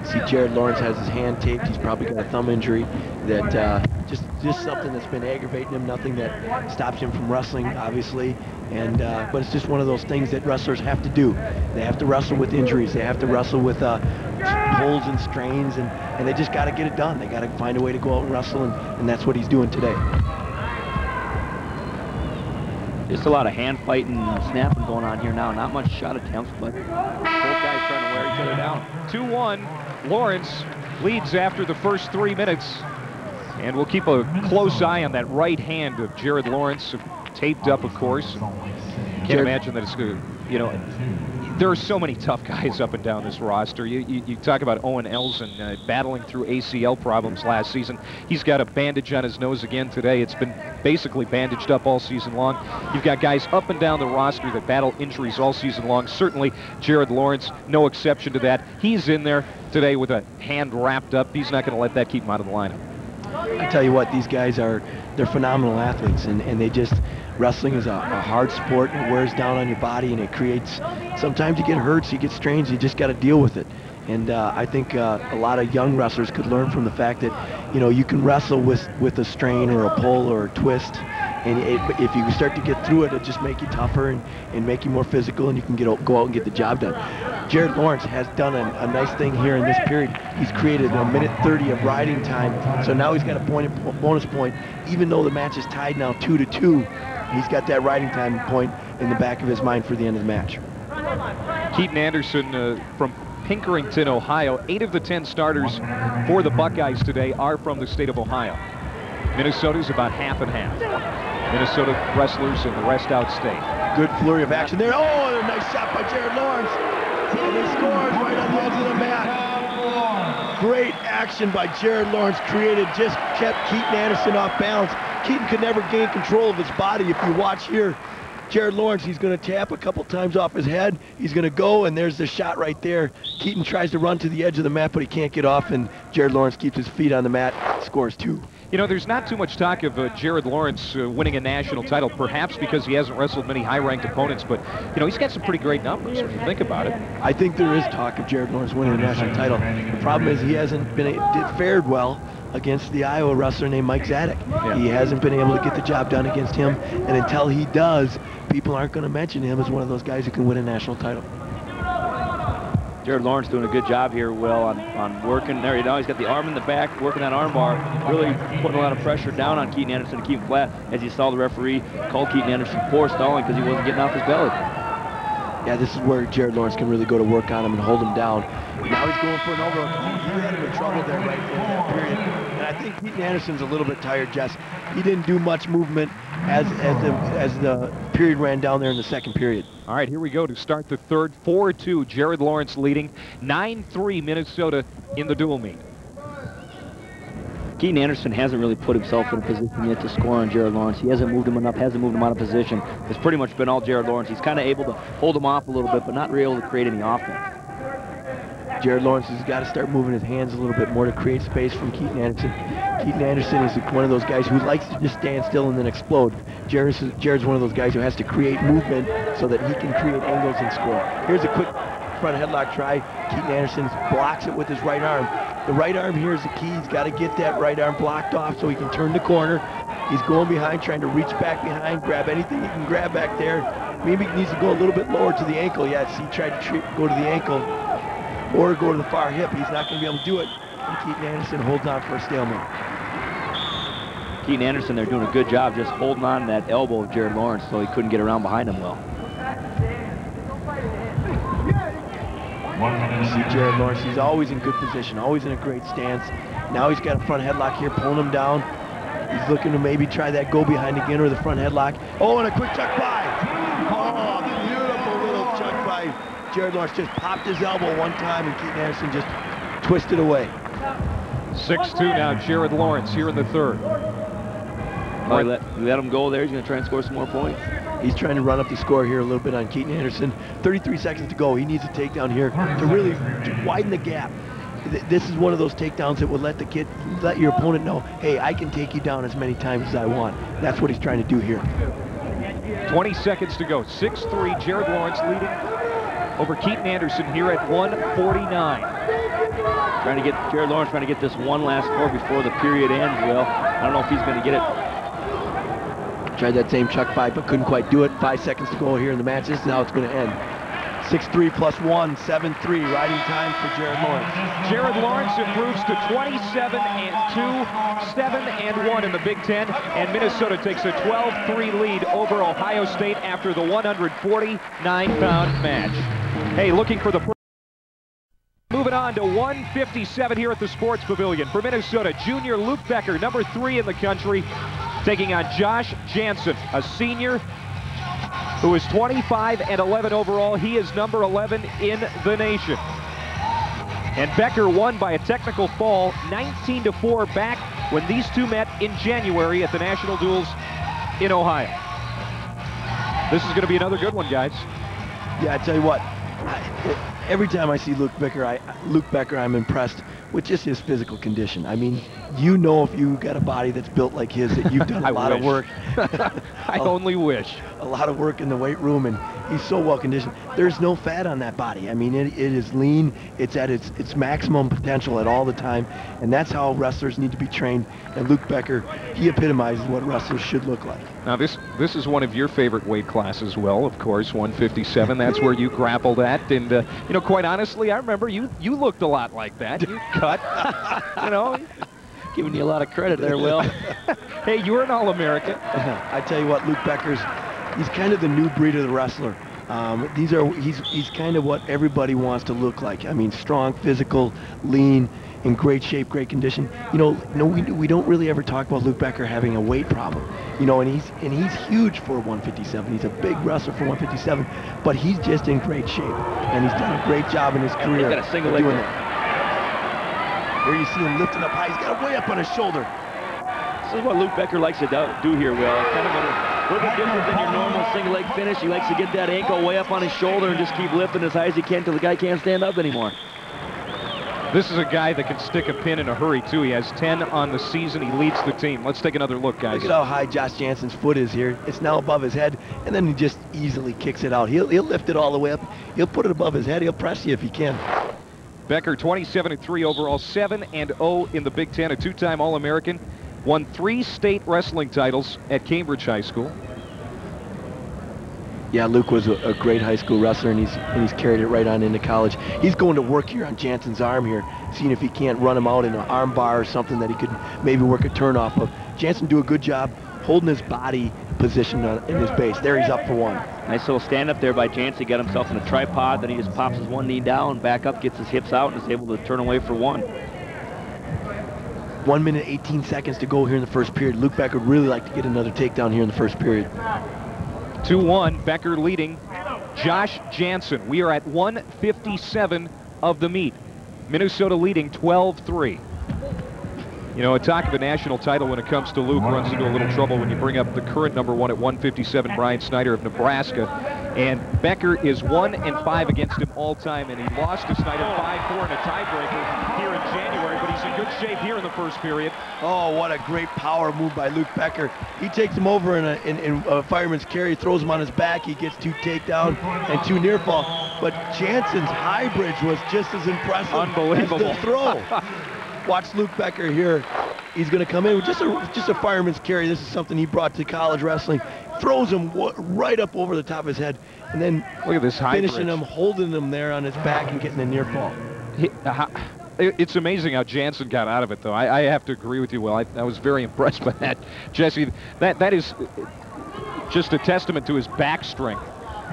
See, Jared Lawrence has his hand taped. He's probably got a thumb injury that just something that's been aggravating him. Nothing that stops him from wrestling, obviously. And but it's just one of those things that wrestlers have to do. They have to wrestle with injuries. They have to wrestle with pulls and strains, and they just got to get it done. They got to find a way to go out and wrestle, and that's what he's doing today. Just a lot of hand fighting and snapping going on here now. Not much shot attempts, but both guys trying to wear each other down. 2-1. Lawrence leads after the first 3 minutes. And we'll keep a close eye on that right hand of Jared Lawrence, taped up, of course. Can't imagine that it's good. You know, there are so many tough guys up and down this roster. You talk about Owen Elzen battling through ACL problems last season. He's got a bandage on his nose again today. It's been basically bandaged up all season long. You've got guys up and down the roster that battle injuries all season long. Certainly Jared Lawrence, no exception to that. He's in there today with a hand wrapped up. He's not going to let that keep him out of the lineup. I tell you what, these guys they're phenomenal athletes, and they just, wrestling is a hard sport. It wears down on your body, and it creates, sometimes you get hurt, so you get strains, you just got to deal with it. And I think a lot of young wrestlers could learn from the fact that, you know, you can wrestle with a strain or a pull or a twist, and if you start to get through it, it'll just make you tougher and make you more physical, and you can go out and get the job done. Jared Lawrence has done a nice thing here in this period. He's created a minute 30 of riding time, so now he's got a bonus point. Even though the match is tied now 2-2, he's got that riding time point in the back of his mind for the end of the match. Keaton Anderson from Pinkerington, Ohio. 8 of the 10 starters for the Buckeyes today are from the state of Ohio. Minnesota's about half and half. Minnesota wrestlers and the rest outstate. Good flurry of action there. Oh, a nice shot by Jared Lawrence. And he scores right on the edge of the mat. Great action by Jared Lawrence. Just kept Keaton Anderson off balance. Keaton could never gain control of his body. If you watch here, Jared Lawrence, he's going to tap a couple times off his head. He's going to go, and there's the shot right there. Keaton tries to run to the edge of the mat, but he can't get off, and Jared Lawrence keeps his feet on the mat, scores 2. You know, there's not too much talk of Jared Lawrence winning a national title, perhaps because he hasn't wrestled many high-ranked opponents, but, you know, he's got some pretty great numbers when you think about it. I think there is talk of Jared Lawrence winning a national title. The problem is he hasn't fared well against the Iowa wrestler named Mike Zadek. Yeah. He hasn't been able to get the job done against him, and until he does, people aren't going to mention him as one of those guys who can win a national title. Jared Lawrence doing a good job here, Will, on working there. You know, he's got the arm in the back, working that arm bar, really putting a lot of pressure down on Keaton Anderson to keep him flat. As you saw, the referee called Keaton Anderson for stalling because he wasn't getting off his belly. Yeah, this is where Jared Lawrence can really go to work on him and hold him down. Now he's going for an overhook. He had him in trouble there right in that period. And I think Keaton Anderson's a little bit tired, Jess. He didn't do much movement as the period ran down there in the second period. All right, here we go to start the third. 4-2, Jared Lawrence leading. 9-3 Minnesota in the dual meet. Keaton Anderson hasn't really put himself in a position yet to score on Jared Lawrence. He hasn't moved him enough, hasn't moved him out of position. It's pretty much been all Jared Lawrence. He's kind of able to hold him off a little bit, but not really able to create any offense. Jared Lawrence has got to start moving his hands a little bit more to create space from Keaton Anderson. Keaton Anderson is one of those guys who likes to just stand still and then explode. Jared's one of those guys who has to create movement so that he can create angles and score. Here's a quick front headlock try. Keaton Anderson blocks it with his right arm. The right arm here is the key. He's got to get that right arm blocked off so he can turn the corner. He's going behind, trying to reach back behind, grab anything he can grab back there. Maybe he needs to go a little bit lower to the ankle. Yes, he tried to go to the ankle or go to the far hip. He's not going to be able to do it. And Keaton Anderson holds on for a stalemate. Keaton Anderson, they're doing a good job just holding on that elbow of Jared Lawrence so he couldn't get around behind him well. You see Jared Lawrence, he's always in good position, always in a great stance. Now he's got a front headlock here, pulling him down. He's looking to maybe try that go behind again or the front headlock. Oh, and a quick chuck by. Oh, beautiful little chuck by. Jared Lawrence just popped his elbow one time and Keaton Anderson just twisted away. 6-2 now, Jared Lawrence here in the third. Right. Let him go there. He's going to try and score some more points. He's trying to run up the score here a little bit on Keaton Anderson. 33 seconds to go. He needs a takedown here to really widen the gap. This is one of those takedowns that will let your opponent know, hey, I can take you down as many times as I want. That's what he's trying to do here. 20 seconds to go. 6-3, Jared Lawrence leading over Keaton Anderson here at 149. Jared Lawrence trying to get this one last score before the period ends, Will. I don't know if he's going to get it. Tried that same chuck by, but couldn't quite do it. 5 seconds to go here in the match. This is how it's going to end. 6-3 plus 1, 7-3, riding time for Jared Lawrence. Jared Lawrence improves to 27-2, 7-1 in the Big Ten, and Minnesota takes a 12-3 lead over Ohio State after the 149-pound match. Hey, looking for the... Moving on to 157 here at the Sports Pavilion. For Minnesota, junior Luke Becker, number 3 in the country, taking on Josh Janson, a senior who is 25-11 overall. He is number 11 in the nation. And Becker won by a technical fall, 19-4 back when these two met in January at the National Duels in Ohio. This is going to be another good one, guys. Yeah, I tell you what, every time I see Luke Becker, I'm impressed with just his physical condition. I mean, you know, if you got a body that's built like his, that you've done a lot of work. I only wish. A lot of work in the weight room, and he's so well conditioned. There's no fat on that body. I mean, it is lean. It's at its maximum potential at all the time, and that's how wrestlers need to be trained. And Luke Becker, he epitomizes what wrestlers should look like. Now, this is one of your favorite weight classes, Will, of course, 157. That's where you grappled at, and you know, quite honestly, I remember you looked a lot like that. You cut, you know. Giving you a lot of credit there, Will. Hey, you were an All-American. I tell you what, Luke Becker's, he's kind of the new breed of the wrestler. He's kind of what everybody wants to look like. I mean, strong, physical, lean, in great shape, great condition. You know, we don't really ever talk about Luke Becker having a weight problem. You know, and he's huge for 157. He's a big wrestler for 157, but he's just in great shape, and he's done a great job in his career. He's got a single leg. Here you see him lifting up high. He's got it way up on his shoulder. This is what Luke Becker likes to do here, Will. It's kind of a little bit different than your normal single leg finish. He likes to get that ankle way up on his shoulder and just keep lifting as high as he can until the guy can't stand up anymore. This is a guy that can stick a pin in a hurry, too. He has 10 on the season. He leads the team. Let's take another look, guys. Look at how high Josh Janson's foot is here. It's now above his head, and then he just easily kicks it out. He'll lift it all the way up. He'll put it above his head. He'll press you if he can. Becker, 27-3 overall, 7-0 in the Big Ten, a two-time All-American, won 3 state wrestling titles at Cambridge High School. Yeah, Luke was a great high school wrestler, and he's carried it right on into college. He's going to work here on Janson's arm here, seeing if he can't run him out in an arm bar or something that he could maybe work a turn off of. Janson do a good job holding his body positioned in his base. There he's up for one. Nice little stand up there by Janson. Got himself in a tripod. Then he just pops his one knee down, back up, gets his hips out, and is able to turn away for one. 1 minute, 18 seconds to go here in the first period. Luke Becker would really like to get another takedown here in the first period. 2-1, Becker leading Josh Janson. We are at 1:57 of the meet. Minnesota leading 12-3. You know, a talk of a national title when it comes to Luke runs into a little trouble when you bring up the current #1 at 157, Brian Snyder of Nebraska. And Becker is 1-5 against him all time, and he lost to Snyder 5-4 in a tiebreaker here in January, but he's in good shape here in the first period. Oh, what a great power move by Luke Becker. He takes him over in a fireman's carry, throws him on his back. He gets 2 takedown and 2 near fall. But Janson's high bridge was just as impressive. Unbelievable. As the throw. Watch Luke Becker here. He's going to come in with just a fireman's carry. This is something he brought to college wrestling. Throws him right up over the top of his head, and then look at this high finishing bridge. him, holding him there on his back and getting a near fall. It's amazing how Janson got out of it, though. I have to agree with you, Will. I was very impressed by that. Jesse, that is just a testament to his back strength.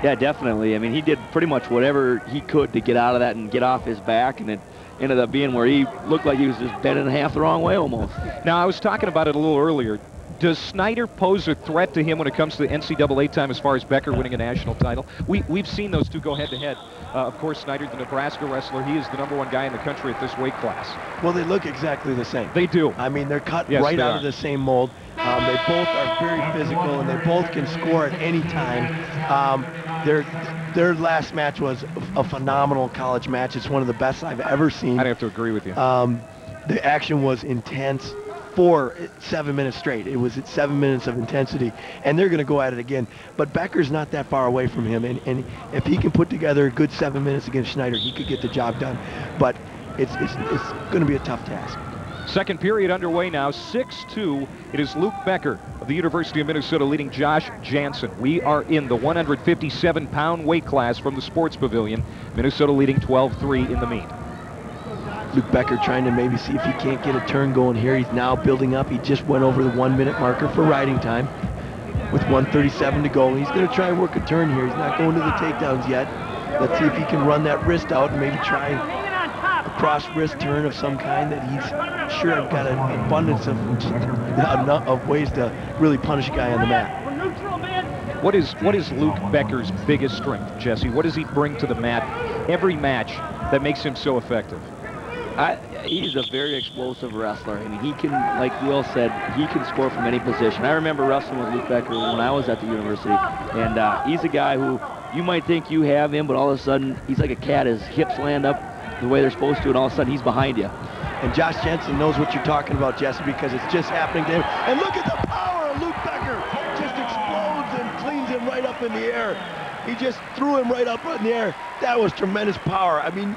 Yeah, definitely. I mean, he did pretty much whatever he could to get out of that and get off his back, and it ended up being where he looked like he was just bent in half the wrong way almost. Now, I was talking about it a little earlier. Does Snyder pose a threat to him when it comes to the NCAA time as far as Becker winning a national title? We've seen those two go head-to-head. Of course, Snyder, the Nebraska wrestler, he is the #1 guy in the country at this weight class. Well, they look exactly the same. They do. I mean, they're cut right out of the same mold. They both are very physical, and they both can score at any time. Their last match was a phenomenal college match. It's one of the best I've ever seen. I'd have to agree with you. The action was intense for 7 minutes straight. It was 7 minutes of intensity, and they're going to go at it again. But Becker's not that far away from him, and if he can put together a good 7 minutes against Schneider, he could get the job done. But it's going to be a tough task. Second period underway now, 6-2. It is Luke Becker of the University of Minnesota leading Josh Janson. We are in the 157-pound weight class from the Sports Pavilion. Minnesota leading 12-3 in the meet. Luke Becker trying to maybe see if he can't get a turn going here. He's now building up. He just went over the 1 minute marker for riding time with 1:37 to go. He's going to try and work a turn here. He's not going to the takedowns yet. Let's see if he can run that wrist out and maybe try a cross wrist turn of some kind that he's sure I've got an abundance of ways to really punish a guy on the mat. What is Luke Becker's biggest strength, Jesse? What does he bring to the mat every match that makes him so effective? He's a very explosive wrestler. I mean, he can, like Will said, he can score from any position. I remember wrestling with Luke Becker when I was at the university, and he's a guy who you might think you have him, but all of a sudden he's like a cat. His hips land up the way they're supposed to, and all of a sudden he's behind you. And Josh Janson knows what you're talking about, Jesse, because it's just happening to him. And look at the power of Luke Becker. Just explodes and cleans him right up in the air. He just threw him right up in the air. That was tremendous power. I mean,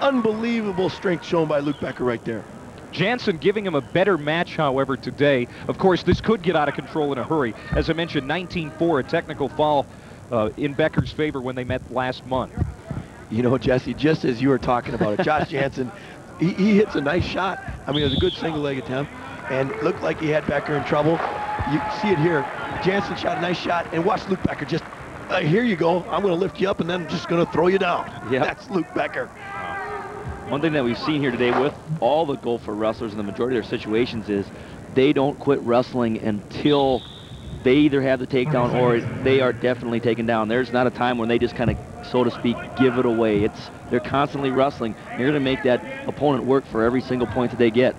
unbelievable strength shown by Luke Becker right there. Janson giving him a better match, however, today. Of course, this could get out of control in a hurry. As I mentioned, 19-4, a technical foul in Becker's favor when they met last month. You know, Jesse, just as you were talking about it, Josh Janson, he hits a nice shot. I mean, it was a good single leg attempt, and it looked like he had Becker in trouble. You see it here. Janson shot a nice shot, and watch Luke Becker just, here you go. I'm going to lift you up, and then I'm just going to throw you down. Yep. That's Luke Becker. One thing that we've seen here today with all the Gopher wrestlers in the majority of their situations is they don't quit wrestling until they either have the takedown or they are definitely taken down. There's not a time when they just kind of, so to speak, give it away. They're constantly wrestling. You're going to make that opponent work for every single point that they get.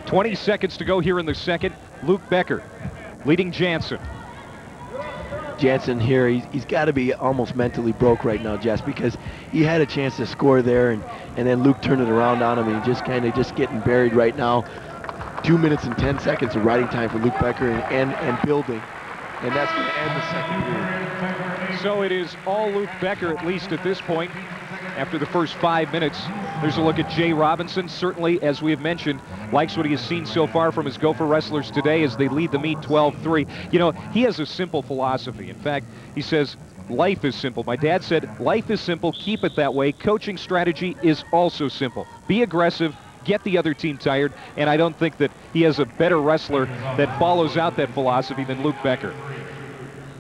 20 seconds to go here in the second. Luke Becker leading Janson. Janson here, he's got to be almost mentally broke right now, Jess, because he had a chance to score there, and then Luke turned it around on him, and he's just kind of just getting buried right now. 2 minutes and 10 seconds of riding time for Luke Becker and building, and that's going to end the second period. So it is all Luke Becker, at least at this point, after the first 5 minutes. There's a look at Jay Robinson. Certainly, as we have mentioned, likes what he has seen so far from his Gopher wrestlers today as they lead the meet 12-3. You know, he has a simple philosophy. In fact, he says, life is simple. My dad said, life is simple, keep it that way. Coaching strategy is also simple. Be aggressive, get the other team tired, and I don't think that he has a better wrestler that follows out that philosophy than Luke Becker.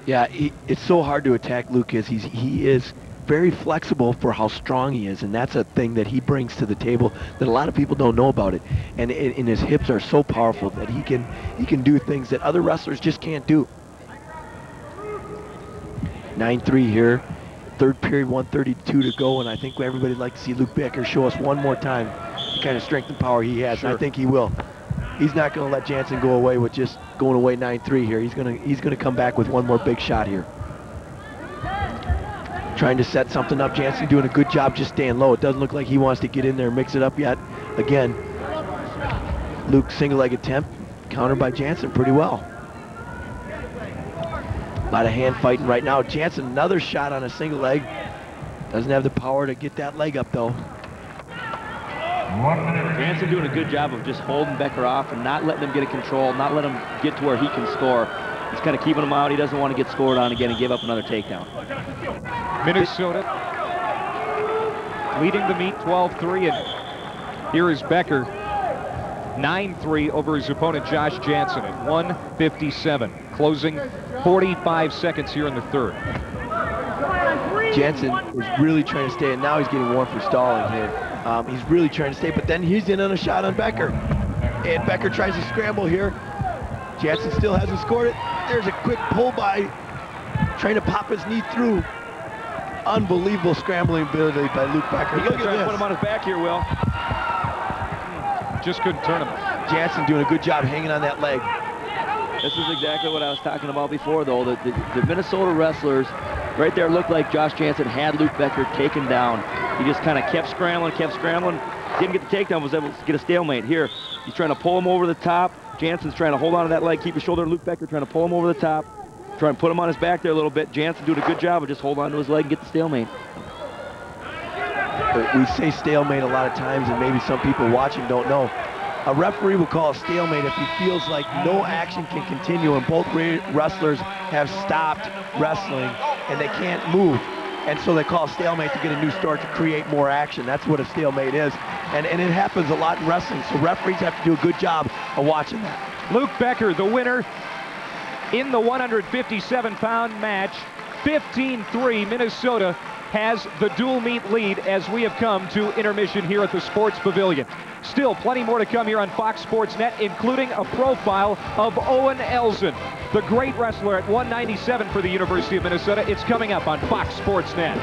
Yeah, it's so hard to attack Luke as he is very flexible for how strong he is, and that's a thing that he brings to the table that a lot of people don't know about it. And his hips are so powerful that he can do things that other wrestlers just can't do. 9-3 here, third period, 1:32 to go, and I think everybody'd like to see Luke Becker show us one more time the kind of strength and power he has. Sure. And I think he will. He's not going to let Janson go away with just going away 9-3 here. He's going to come back with one more big shot here. Trying to set something up. Janson doing a good job just staying low. It doesn't look like he wants to get in there and mix it up yet. Again, Luke's single leg attempt countered by Janson pretty well. A lot of hand fighting right now. Janson, another shot on a single leg. Doesn't have the power to get that leg up though. Janson doing a good job of just holding Becker off and not letting him get in control, not letting him get to where he can score. He's kind of keeping him out. He doesn't want to get scored on again and give up another takedown. Minnesota leading the meet 12-3, and here is Becker 9-3 over his opponent Josh Janson at 1:57, closing 45 seconds here in the third. Janson is really trying to stay, and now he's getting warm for stalling here. He's really trying to stay, but then he's in on a shot on Becker. And Becker tries to scramble here. Janson still hasn't scored it. There's a quick pull by, trying to pop his knee through. Unbelievable scrambling ability by Luke Becker. He's trying to put him on his back here, Will. Just couldn't turn him. Janson doing a good job hanging on that leg. This is exactly what I was talking about before, though. The Minnesota wrestlers right there looked like Josh Janson had Luke Becker taken down. He just kind of kept scrambling, didn't get the takedown, was able to get a stalemate. Here, he's trying to pull him over the top. Janson's trying to hold on to that leg, keep his shoulder. Luke Becker trying to pull him over the top, trying to put him on his back there a little bit. Janson doing a good job of just hold on to his leg and get the stalemate. We say stalemate a lot of times, and maybe some people watching don't know. A referee will call a stalemate if he feels like no action can continue and both wrestlers have stopped wrestling and they can't move. And so they call a stalemate to get a new start to create more action. That's what a stalemate is. And it happens a lot in wrestling, so referees have to do a good job of watching that. Luke Becker, the winner in the 157-pound match. 15-3, Minnesota has the dual meet lead as we have come to intermission here at the Sports Pavilion. Still plenty more to come here on Fox Sports Net, including a profile of Owen Elzen, the great wrestler at 197 for the University of Minnesota. It's coming up on Fox Sports Net.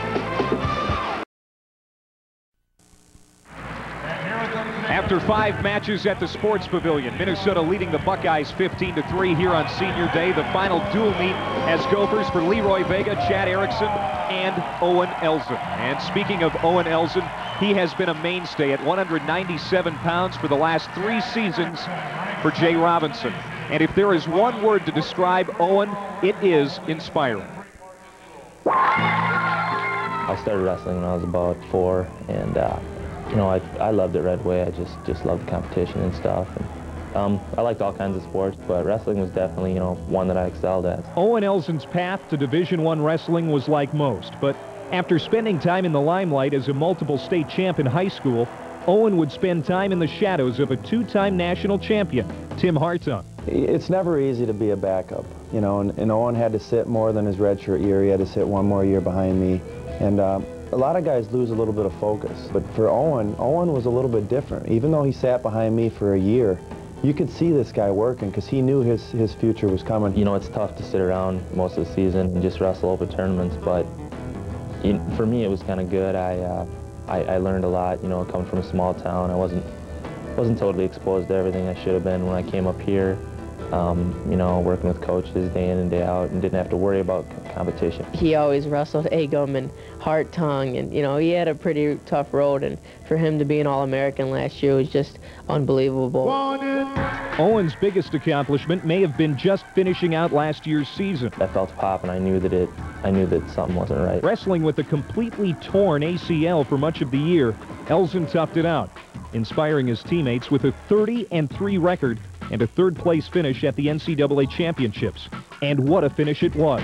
After 5 matches at the Sports Pavilion, Minnesota leading the Buckeyes 15-3 here on Senior Day. The final dual meet as Gophers for Leroy Vega, Chad Erickson, and Owen Elzen. And speaking of Owen Elzen, he has been a mainstay at 197 pounds for the last 3 seasons for Jay Robinson. And if there is one word to describe Owen, it is inspiring. I started wrestling when I was about 4, and you know, I loved it right away. I just loved the competition and stuff. And, I liked all kinds of sports, but wrestling was definitely, you know, one that I excelled at. Owen Elzen's path to Division I wrestling was like most, but after spending time in the limelight as a multiple state champ in high school, Owen would spend time in the shadows of a 2-time national champion, Tim Hartung. It's never easy to be a backup, you know, and Owen had to sit more than his redshirt year. He had to sit 1 more year behind me. And a lot of guys lose a little bit of focus, but for Owen was a little bit different. Even though he sat behind me for a year, you could see this guy working because he knew his future was coming. You know, it's tough to sit around most of the season and just wrestle open tournaments, but for me it was kind of good. I learned a lot, you know, coming from a small town. I wasn't totally exposed to everything I should have been when I came up here. You know, working with coaches day in and day out and didn't have to worry about competition. He always wrestled Agum and Hartung, and you know, he had a pretty tough road, and for him to be an All-American last year was just unbelievable. Owen's biggest accomplishment may have been just finishing out last year's season. I felt a pop, and I knew that something wasn't right. Wrestling with a completely torn ACL for much of the year, Elzen toughed it out, inspiring his teammates with a 30-3 record and a third-place finish at the NCAA Championships. And what a finish it was.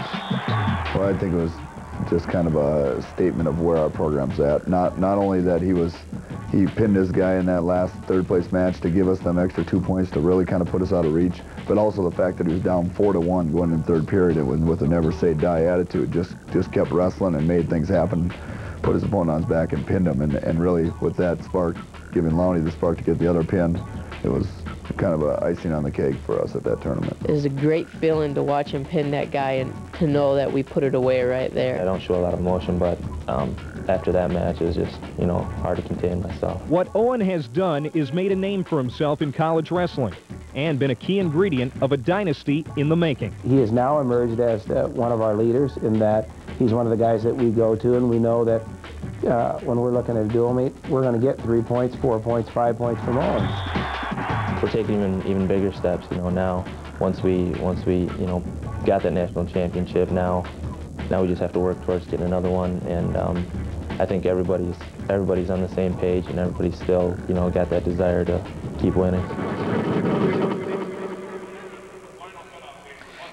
Well, I think it was just kind of a statement of where our program's at. Not only that he pinned this guy in that last third-place match to give us them extra 2 points to really kind of put us out of reach, but also the fact that he was down 4-1 going in third period and with a never-say-die attitude, just kept wrestling and made things happen, put his opponent on his back and pinned him, and really with that spark, giving Lowney the spark to get the other pin, it was kind of a icing on the cake for us at that tournament. It was a great feeling to watch him pin that guy and to know that we put it away right there. I don't show a lot of emotion, but after that match, it was just, you know, hard to contain myself. What Owen has done is made a name for himself in college wrestling and been a key ingredient of a dynasty in the making. He has now emerged as one of our leaders in that he's one of the guys that we go to, and we know that when we're looking at a dual meet, we're going to get 3 points, 4 points, 5 points from Owen. We're taking even bigger steps, you know, now. Once we you know, got that national championship, now we just have to work towards getting another one, and I think everybody's on the same page, and everybody's still, you know, got that desire to keep winning.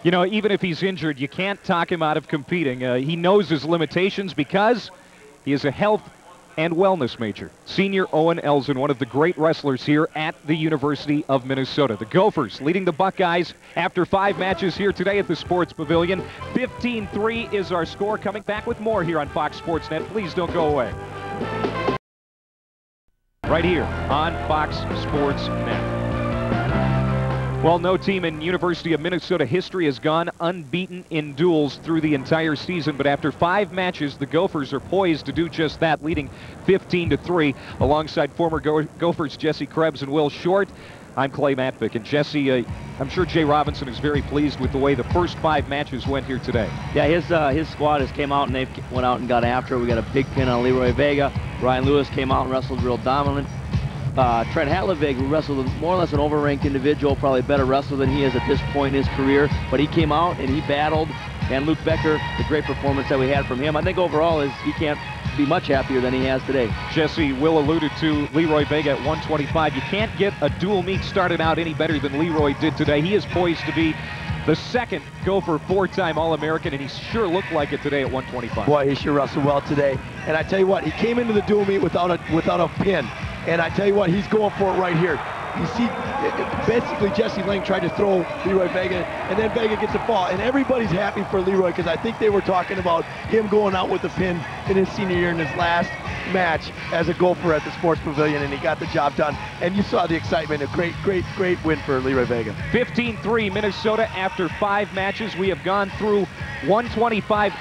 You know, even if he's injured, you can't talk him out of competing. He knows his limitations because he is a health and wellness major. Senior Owen Elzen, one of the great wrestlers here at the University of Minnesota. The Gophers leading the Buckeyes after 5 matches here today at the Sports Pavilion. 15-3 is our score. Coming back with more here on Fox Sports Net. Please don't go away. Right here on Fox Sports Net. Well, no team in University of Minnesota history has gone unbeaten in duels through the entire season, but after 5 matches, the Gophers are poised to do just that, leading 15-3 alongside former Gophers Jesse Krebs and Will Short. I'm Clay Matvick, and Jesse, I'm sure Jay Robinson is very pleased with the way the first 5 matches went here today. Yeah, his squad has came out and they went out and got after it. We got a big pin on Leroy Vega. Ryan Lewis came out and wrestled real dominant. Trent Hatlevig, who wrestled more or less an over-ranked individual, probably a better wrestler than he is at this point in his career, but he came out and he battled. And Luke Becker, the great performance that we had from him, I think overall he can't be much happier than he has today. Jesse, Will alluded to Leroy Vega at 125. You can't get a dual meet started out any better than Leroy did today. He is poised to be the second Gopher 4-time All-American, and he sure looked like it today at 125. Boy, he sure wrestled well today. And I tell you what, he came into the dual meet without a pin. And I tell you what, he's going for it right here. You see, basically Jesse Leng tried to throw Leroy Vega, and then Vega gets a fall. And everybody's happy for Leroy because I think they were talking about him going out with a pin in his senior year in his last match as a Gopher at the Sports Pavilion, and he got the job done. And you saw the excitement. A great win for Leroy Vega. 15-3 Minnesota after 5 matches. We have gone through 125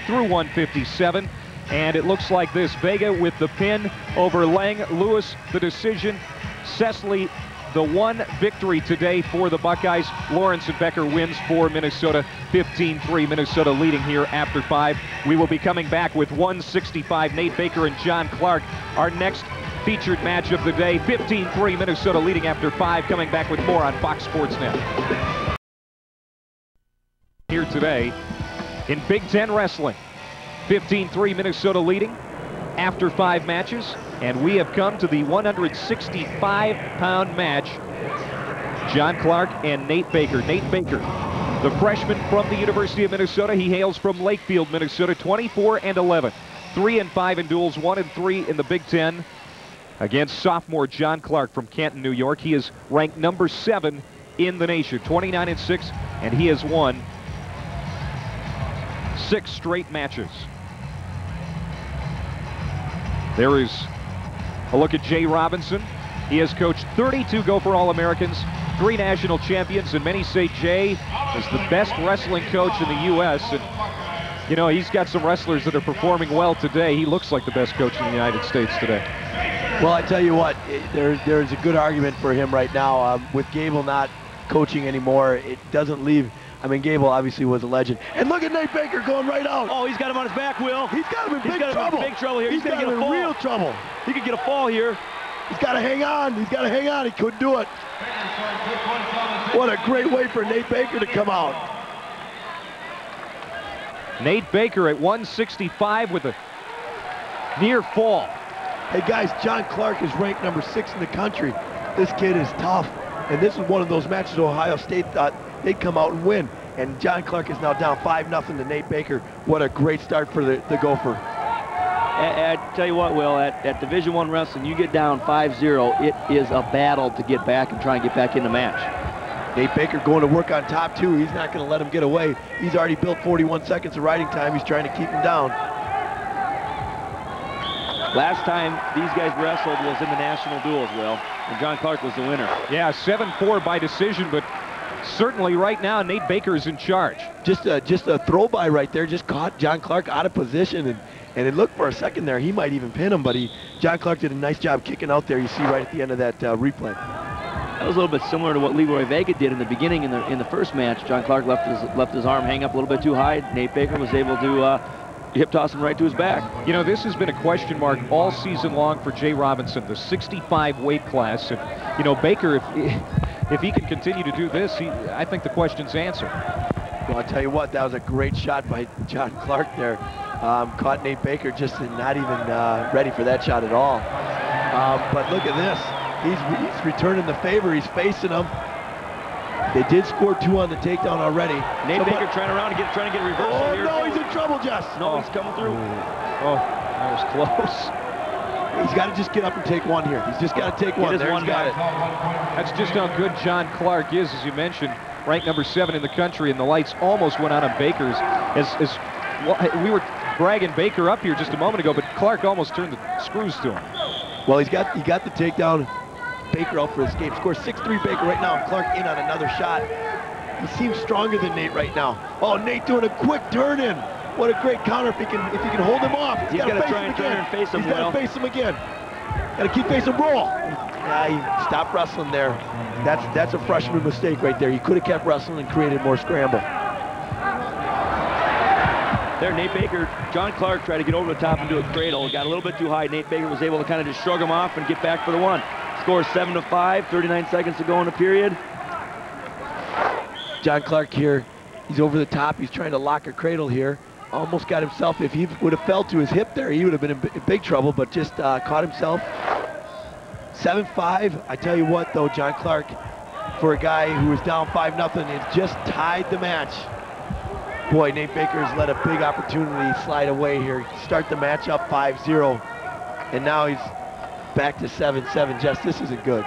through 157. And it looks like this: Vega with the pin over Leng, Lewis the decision, Sessley the 1 victory today for the Buckeyes. Lawrence and Becker wins for Minnesota. 15-3 Minnesota leading here after 5. We will be coming back with 165, Nate Baker and John Clark, our next featured match of the day. 15-3 Minnesota leading after 5. Coming back with more on Fox Sports Net. Here today in Big Ten Wrestling. 15-3 Minnesota leading after 5 matches, and we have come to the 165-pound match. John Clark and Nate Baker. Nate Baker, the freshman from the University of Minnesota. He hails from Lakefield, Minnesota. 24-11, 3-5 in duels, 1-3 in the Big Ten against sophomore John Clark from Canton, New York. He is ranked number 7 in the nation, 29-6, and he has won 6 straight matches. There is a look at Jay Robinson. He has coached 32 Gopher All-Americans, 3 national champions, and many say Jay is the best wrestling coach in the U.S. And, you know, he's got some wrestlers that are performing well today. He looks like the best coach in the United States today. Well, I tell you what, there's a good argument for him right now. With Gable not coaching anymore, it doesn't leave. I mean, Gable obviously was a legend. And look at Nate Baker going right out. Oh, he's got him on his back, Will. He's got him in big trouble. Big trouble here. He's got him in real trouble. He could get a fall here. He's got to hang on. He's got to hang on. He couldn't do it. What a great way for Nate Baker to come out. Nate Baker at 165 with a near fall. Hey guys, John Clark is ranked number 6 in the country. This kid is tough. And this is one of those matches Ohio State thought they'd come out and win. And John Clark is now down 5-0 to Nate Becker. What a great start for the Gopher. I tell you what, Will, at Division I wrestling, you get down 5-0, it is a battle to get back and try and get back in the match. Nate Becker going to work on top two. He's not going to let him get away. He's already built 41 seconds of riding time. He's trying to keep him down. Last time these guys wrestled was in the national duels, Will, and John Clark was the winner. Yeah, 7-4 by decision, but certainly right now Nate Baker is in charge. Just a throw by right there, just caught John Clark out of position, and it looked for a second there he might even pin him, but John Clark did a nice job kicking out there. You see right at the end of that replay. That was a little bit similar to what Leroy Vega did in the beginning in the first match. John Clark left his arm hang up a little bit too high. Nate Baker was able to hip toss him right to his back. You know, this has been a question mark all season long for Jay Robinson, the 65 weight class. And, you know, Baker, if he can continue to do this, I think the question's answered. Well, I'll tell you what, that was a great shot by John Clark there. Caught Nate Baker just not even ready for that shot at all. But look at this. He's returning the favor. He's facing him. They did score 2 on the takedown already. Nate Baker trying to get a reversal. Oh, here. no, he's in trouble, Jess. No, he's coming through. Oh, that was close. He's got to just get up and take one here. He's just got to take one. There, he's got it. That's just how good John Clark is, as you mentioned. Ranked number 7 in the country, and the lights almost went on Baker's. As we were bragging Baker up here just a moment ago, but Clark almost turned the screws to him. Well, he got the takedown. Baker out for his game. Scores 6-3 Baker right now. Clark in on another shot. He seems stronger than Nate right now. Oh, Nate doing a quick turn in. What a great counter if he can hold him off. He's got to try and turn and face him. He's got to face him again. Got to keep facing roll. Yeah, he stopped wrestling there. That's a freshman mistake right there. He could have kept wrestling and created more scramble. There, Nate Baker, John Clark tried to get over the top and do a cradle. Got a little bit too high. Nate Baker was able to kind of just shrug him off and get back for the one. Score 7-5, 39 seconds to go in the period. John Clark here, he's over the top. He's trying to lock a cradle here. Almost got himself, if he would have fell to his hip there, he would have been in big trouble, but just caught himself. 7-5. I tell you what, though, John Clark, for a guy who was down 5-0, has just tied the match. Boy, Nate Baker has let a big opportunity slide away here. Start the match up 5-0, and now he's back to 7-7. Jess, this isn't good.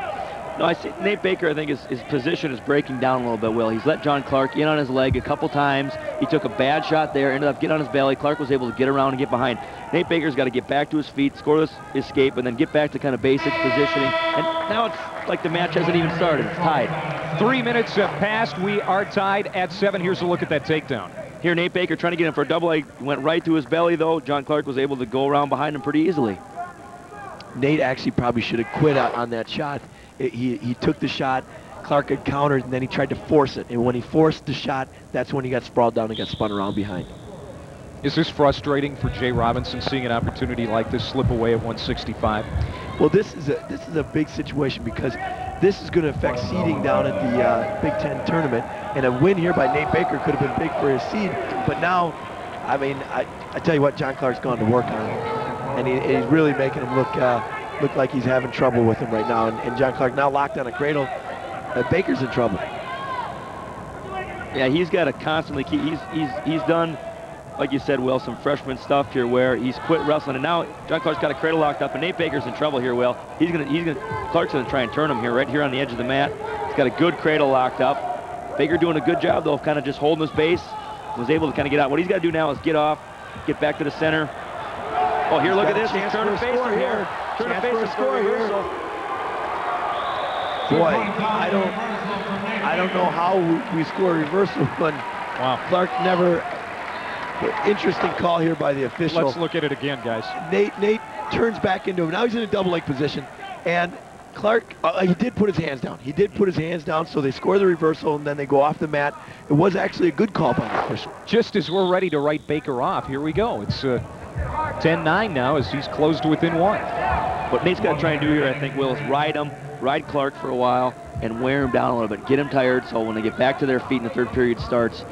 No, I see Nate Baker, I think his position is breaking down a little bit, Will. He's let John Clark in on his leg a couple times. He took a bad shot there, ended up getting on his belly. Clark was able to get around and get behind. Nate Baker's got to get back to his feet, score this escape, and then get back to kind of basic positioning. And now it's like the match hasn't even started. It's tied. 3 minutes have passed. We are tied at 7. Here's a look at that takedown. Here, Nate Baker trying to get him for a double leg. Went right to his belly, though. John Clark was able to go around behind him pretty easily. Nate actually probably should have quit on that shot. He took the shot, Clark had countered, and then he tried to force it. And when he forced the shot, that's when he got sprawled down and got spun around behind. Is this frustrating for Jay Robinson, seeing an opportunity like this slip away at 165? Well, this is a big situation because this is going to affect seeding down at the Big Ten tournament. And a win here by Nate Baker could have been big for his seed. But now, I mean, I tell you what, John Clark's gone to work on him. And he's really making him look like he's having trouble with him right now. And John Clark now locked on a cradle. Baker's in trouble. Yeah, he's got to constantly keep. He's done, like you said, Will, some freshman stuff here where he's quit wrestling, and now John Clark's got a cradle locked up, and Nate Baker's in trouble here. Will, Clark's gonna try and turn him here, right here on the edge of the mat. He's got a good cradle locked up. Baker doing a good job though of kind of just holding his base. Was able to kind of get out. What he's got to do now is get off, get back to the center. Oh, here, look at this. He's turning to face him here. Turning to face him for a reversal. Boy, I don't know how we score a reversal when Clark never. Interesting call here by the official. Let's look at it again, guys. Nate turns back into him. Now he's in a double leg position, and Clark, he did put his hands down. He did put his hands down, so they score the reversal, and then they go off the mat. It was actually a good call by the official. Just as we're ready to write Baker off, here we go. It's 10-9 now as he's closed to within 1. What Nate's got to try and do here, I think, Will, is ride Clark for a while and wear him down a little bit, get him tired, so when they get back to their feet and the third period starts,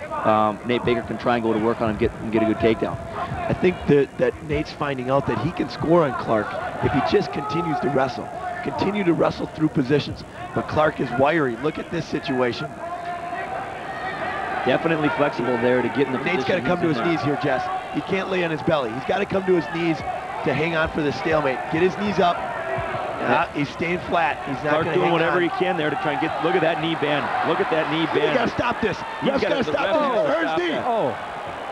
Nate Baker can try and go to work on him and get a good takedown. I think that Nate's finding out that he can score on Clark if he just continues to wrestle. Continue to wrestle through positions, but Clark is wiry. Look at this situation. Definitely flexible there to get in the position. Nate's got to come to his knees here, Jess. He can't lay on his belly. He's got to come to his knees to hang on for the stalemate. Get his knees up. He's staying flat. He's not Clark doing whatever he can there to try and get. Look at that knee bend. Look at that knee bend. You got to stop this. You got to stop this. Hurt his knee.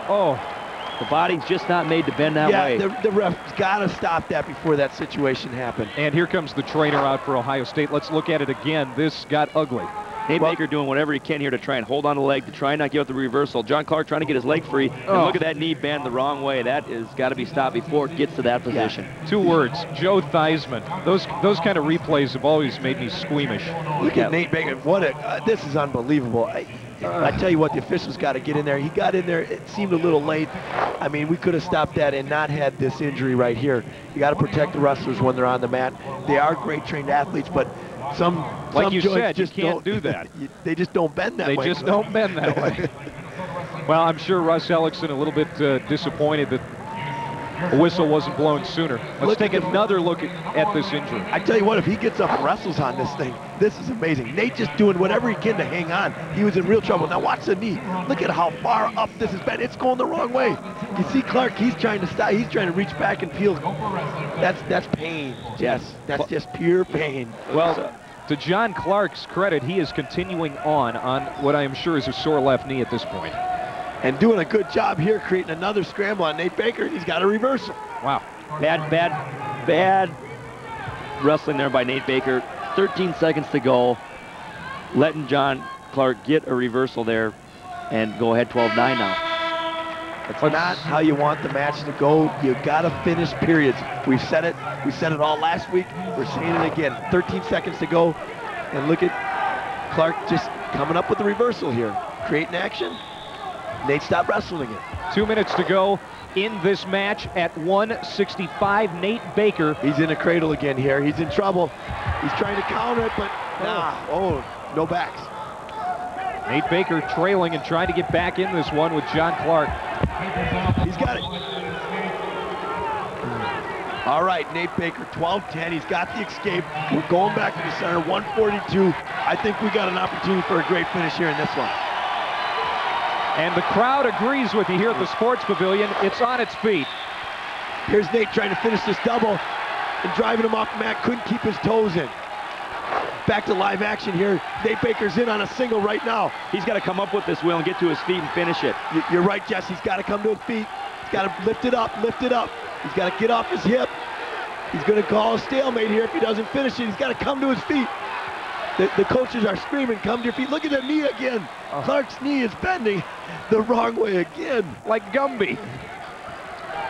Oh. The body's just not made to bend that way. Yeah, the ref's got to stop that before that situation happened. And here comes the trainer out for Ohio State. Let's look at it again. This got ugly. Nate Baker doing whatever he can here to try and hold on the leg, to try and not give up the reversal. John Clark trying to get his leg free. And look at that knee bend the wrong way. That has got to be stopped before it gets to that position. Yeah. 2 words, Joe Theismann. Those kind of replays have always made me squeamish. Look at Nate Baker. This is unbelievable. I tell you what, the officials got to get in there. He got in there. It seemed a little late. I mean, we could have stopped that and not had this injury right here. You got to protect the wrestlers when they're on the mat. They are great trained athletes, but like you said, just you can't do that. They just don't bend that way. They just don't bend that way. Well, I'm sure Russ Ellickson a little bit disappointed that a whistle wasn't blown sooner. Let's take another look at this injury. I tell you what, if he gets up and wrestles on this thing, this is amazing. Nate just doing whatever he can to hang on. He was in real trouble. Now watch the knee. Look at how far up this has been. It's going the wrong way. You see Clark, he's trying to stop. He's trying to reach back and peel. That's pain, Jess. That's just pure pain. Well, to John Clark's credit, he is continuing on what I am sure is a sore left knee at this point. And doing a good job here, creating another scramble on Nate Baker. He's got a reversal. Wow. Bad wrestling there by Nate Baker. 13 seconds to go. Letting John Clark get a reversal there and go ahead 12-9 now. That's not how you want the match to go. You got to finish periods. We've said it. We said it all last week. We're saying it again. 13 seconds to go. And look at Clark just coming up with the reversal here. Creating action. Nate stopped wrestling it. 2 minutes to go in this match at 165. Nate Baker. He's in a cradle again here. He's in trouble. He's trying to counter it, but no backs. Nate Baker trailing and trying to get back in this one with John Clark. He's got it. All right, Nate Baker, 12-10. He's got the escape. We're going back to the center, 142. I think we got an opportunity for a great finish here in this one. And the crowd agrees with you here at the Sports Pavilion. It's on its feet. Here's Nate trying to finish this double and driving him off the mat. Couldn't keep his toes in. Back to live action here. Nate Baker's in on a single right now. He's got to come up with this wheel and get to his feet and finish it. You're right, Jess. He's got to come to his feet. He's got to lift it up, lift it up. He's got to get off his hip. He's going to call a stalemate here if he doesn't finish it. He's got to come to his feet. The coaches are screaming, come to your feet. Look at the knee again. Clark's knee is bending the wrong way again. Like Gumby.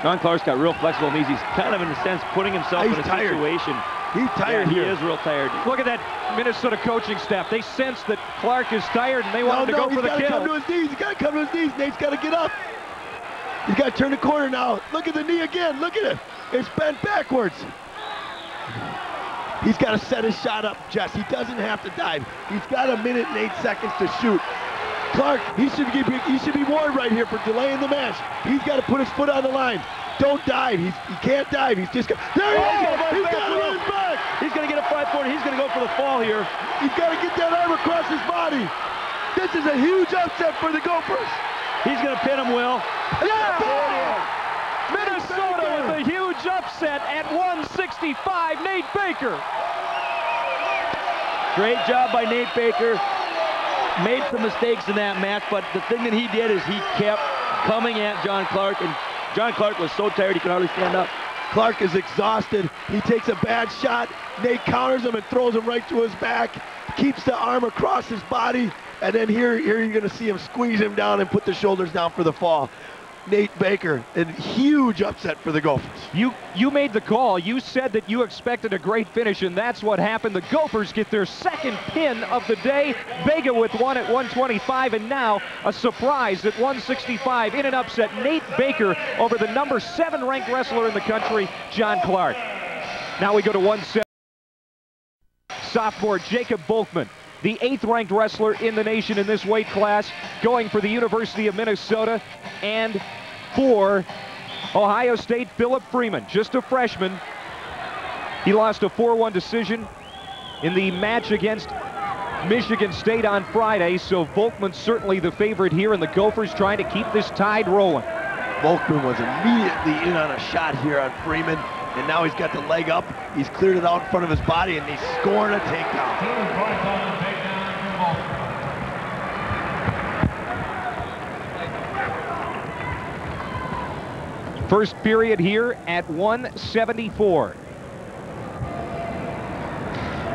John Clark's got real flexible knees. He's kind of, in a sense, putting himself in a situation. He's tired here. He is real tired. Look at that Minnesota coaching staff. They sense that Clark is tired and they want him to go for the kill. He's got to come to his knees. He's got to come to his knees. Nate's got to get up. He's got to turn the corner now. Look at the knee again. Look at it. It's bent backwards. He's got to set his shot up, Jess. He doesn't have to dive. He's got 1 minute and 8 seconds to shoot. Clark, he should be warned right here for delaying the match. He's got to put his foot on the line. Don't dive. He can't dive. He's just there he is. He's got to run back. He's going to get a 5-4. He's going to go for the fall here. He's got to get that arm across his body. This is a huge upset for the Gophers. He's going to pin him, Will. Yeah! Minnesota with a huge upset at 165. Nate Baker. Great job by Nate Baker. Made some mistakes in that match, but the thing that he did is he kept coming at John Clark, and John Clark was so tired he could hardly stand up. Clark is exhausted. He takes a bad shot. Nate counters him and throws him right to his back. Keeps the arm across his body, and then here you're going to see him squeeze him down and put the shoulders down for the fall. Nate Baker, a huge upset for the Gophers. You made the call. You said that you expected a great finish, and that's what happened. The Gophers get their second pin of the day. Vega with one at 125, and now a surprise at 165 in an upset. Nate Baker over the number 7 ranked wrestler in the country, John Clark. Now we go to 170. Sophomore Jacob Volkmann, the 8th ranked wrestler in the nation in this weight class, going for the University of Minnesota. And for Ohio State, Phillip Freeman, just a freshman. He lost a 4-1 decision in the match against Michigan State on Friday, so Volkmann certainly the favorite here, and the Gophers trying to keep this tide rolling. Volkmann was immediately in on a shot here on Freeman, and now he's got the leg up. He's cleared it out in front of his body, and he's scoring a takedown. First period here at 174.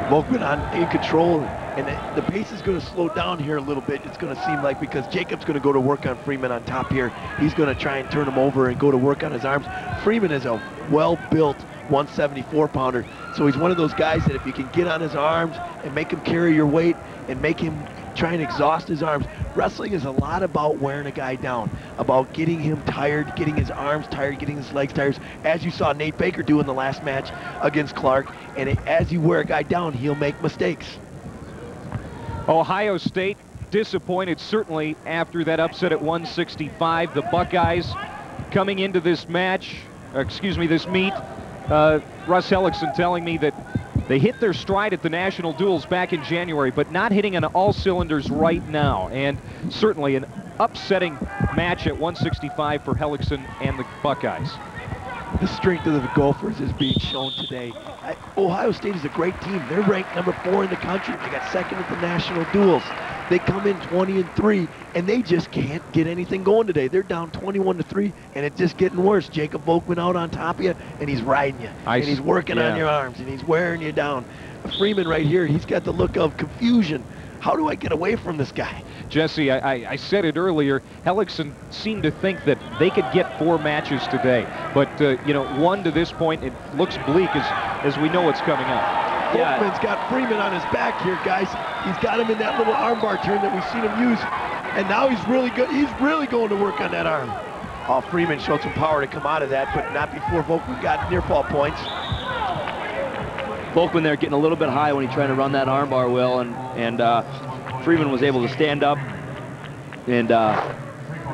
Volkmann in control, and the pace is going to slow down here a little bit, it's going to seem like, because Jacob's going to go to work on Freeman on top here. He's going to try and turn him over and go to work on his arms. Freeman is a well-built 174-pounder, so he's one of those guys that if you can get on his arms and make him carry your weight and make him try and exhaust his arms. Wrestling is a lot about wearing a guy down, about getting him tired, getting his arms tired, getting his legs tired, as you saw Nate Baker do in the last match against Clark. And as you wear a guy down, he'll make mistakes. Ohio State disappointed certainly after that upset at 165. The Buckeyes coming into this match, this meet, Russ Hellickson telling me that they hit their stride at the national duels back in January, but not hitting on all cylinders right now. And certainly an upsetting match at 165 for Hellickson and the Buckeyes. The strength of the Gophers is being shown today. Ohio State is a great team. They're ranked number 4 in the country. They got second at the national duels. They come in 20-3, and they just can't get anything going today. They're down 21-3, and it's just getting worse. Jacob Volkmann out on top of you, and he's riding you, and he's working on your arms, and he's wearing you down. Freeman right here, he's got the look of confusion. How do I get away from this guy? Jesse, I said it earlier, Hellickson seemed to think that they could get 4 matches today. But, you know, 1 to this point, it looks bleak as we know what's coming up. Volkmann's got Freeman on his back here, guys. He's got him in that little armbar turn that we've seen him use. And now he's really good. He's really going to work on that arm. Oh, Freeman showed some power to come out of that, but not before Volkmann got near fall points. Volkmann there getting a little bit high when he tried to run that armbar well, and Freeman was able to stand up. And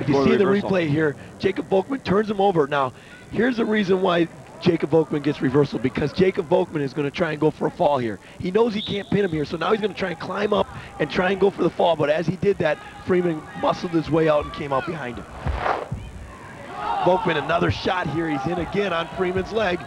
if you see the replay here, Jacob Volkmann turns him over. Now, here's the reason why Jacob Volkmann gets reversal, because Jacob Volkmann is going to try and go for a fall here. He knows he can't pin him here, so now he's going to try and climb up and try and go for the fall. But as he did that, Freeman muscled his way out and came out behind him. Volkmann, another shot here. He's in again on Freeman's leg.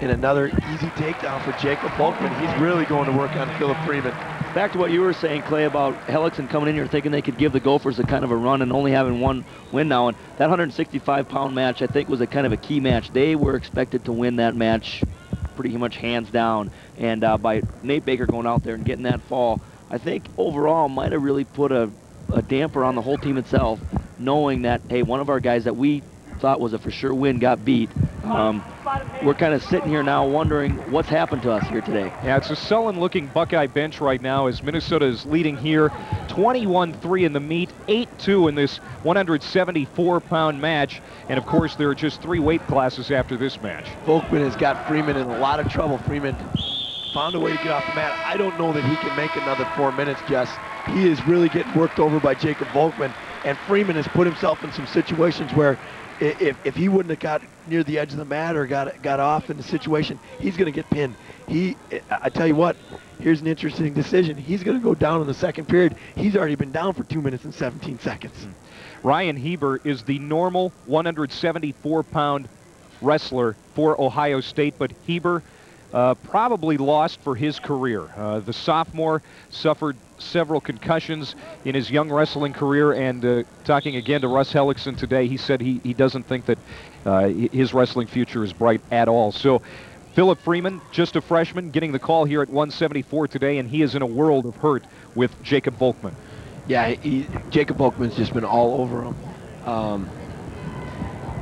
And another easy takedown for Jacob Volkmann. He's really going to work on Phillip Freeman. Back to what you were saying, Clay, about Hellickson coming in here thinking they could give the Gophers a kind of a run and only having 1 win now. And that 165-pound match, I think, was a kind of a key match. They were expected to win that match pretty much hands down. And by Nate Baker going out there and getting that fall, I think overall might have really put a damper on the whole team itself, knowing that, hey, one of our guys that we thought was a for sure win got beat. We're kind of sitting here now wondering what's happened to us here today. Yeah, it's a sullen-looking Buckeye bench right now as Minnesota is leading here 21-3 in the meet, 8-2 in this 174-pound match. And, of course, there are just 3 weight classes after this match. Volkmann has got Freeman in a lot of trouble. Freeman found a way to get off the mat. I don't know that he can make another 4 minutes, Jess. He is really getting worked over by Jacob Volkmann, and Freeman has put himself in some situations where if he wouldn't have got near the edge of the mat or got off in the situation, he's going to get pinned. I tell you what, here's an interesting decision. He's going to go down in the second period. He's already been down for 2 minutes and 17 seconds. Ryan Heber is the normal 174-pound wrestler for Ohio State, but Heber probably lost for his career. The sophomore suffered several concussions in his young wrestling career, and talking again to Russ Hellickson today, he said he doesn't think that his wrestling future is bright at all. So Phillip Freeman, just a freshman, getting the call here at 174 today, and he is in a world of hurt with Jacob Volkmann. Yeah, Jacob Volkmann's just been all over him.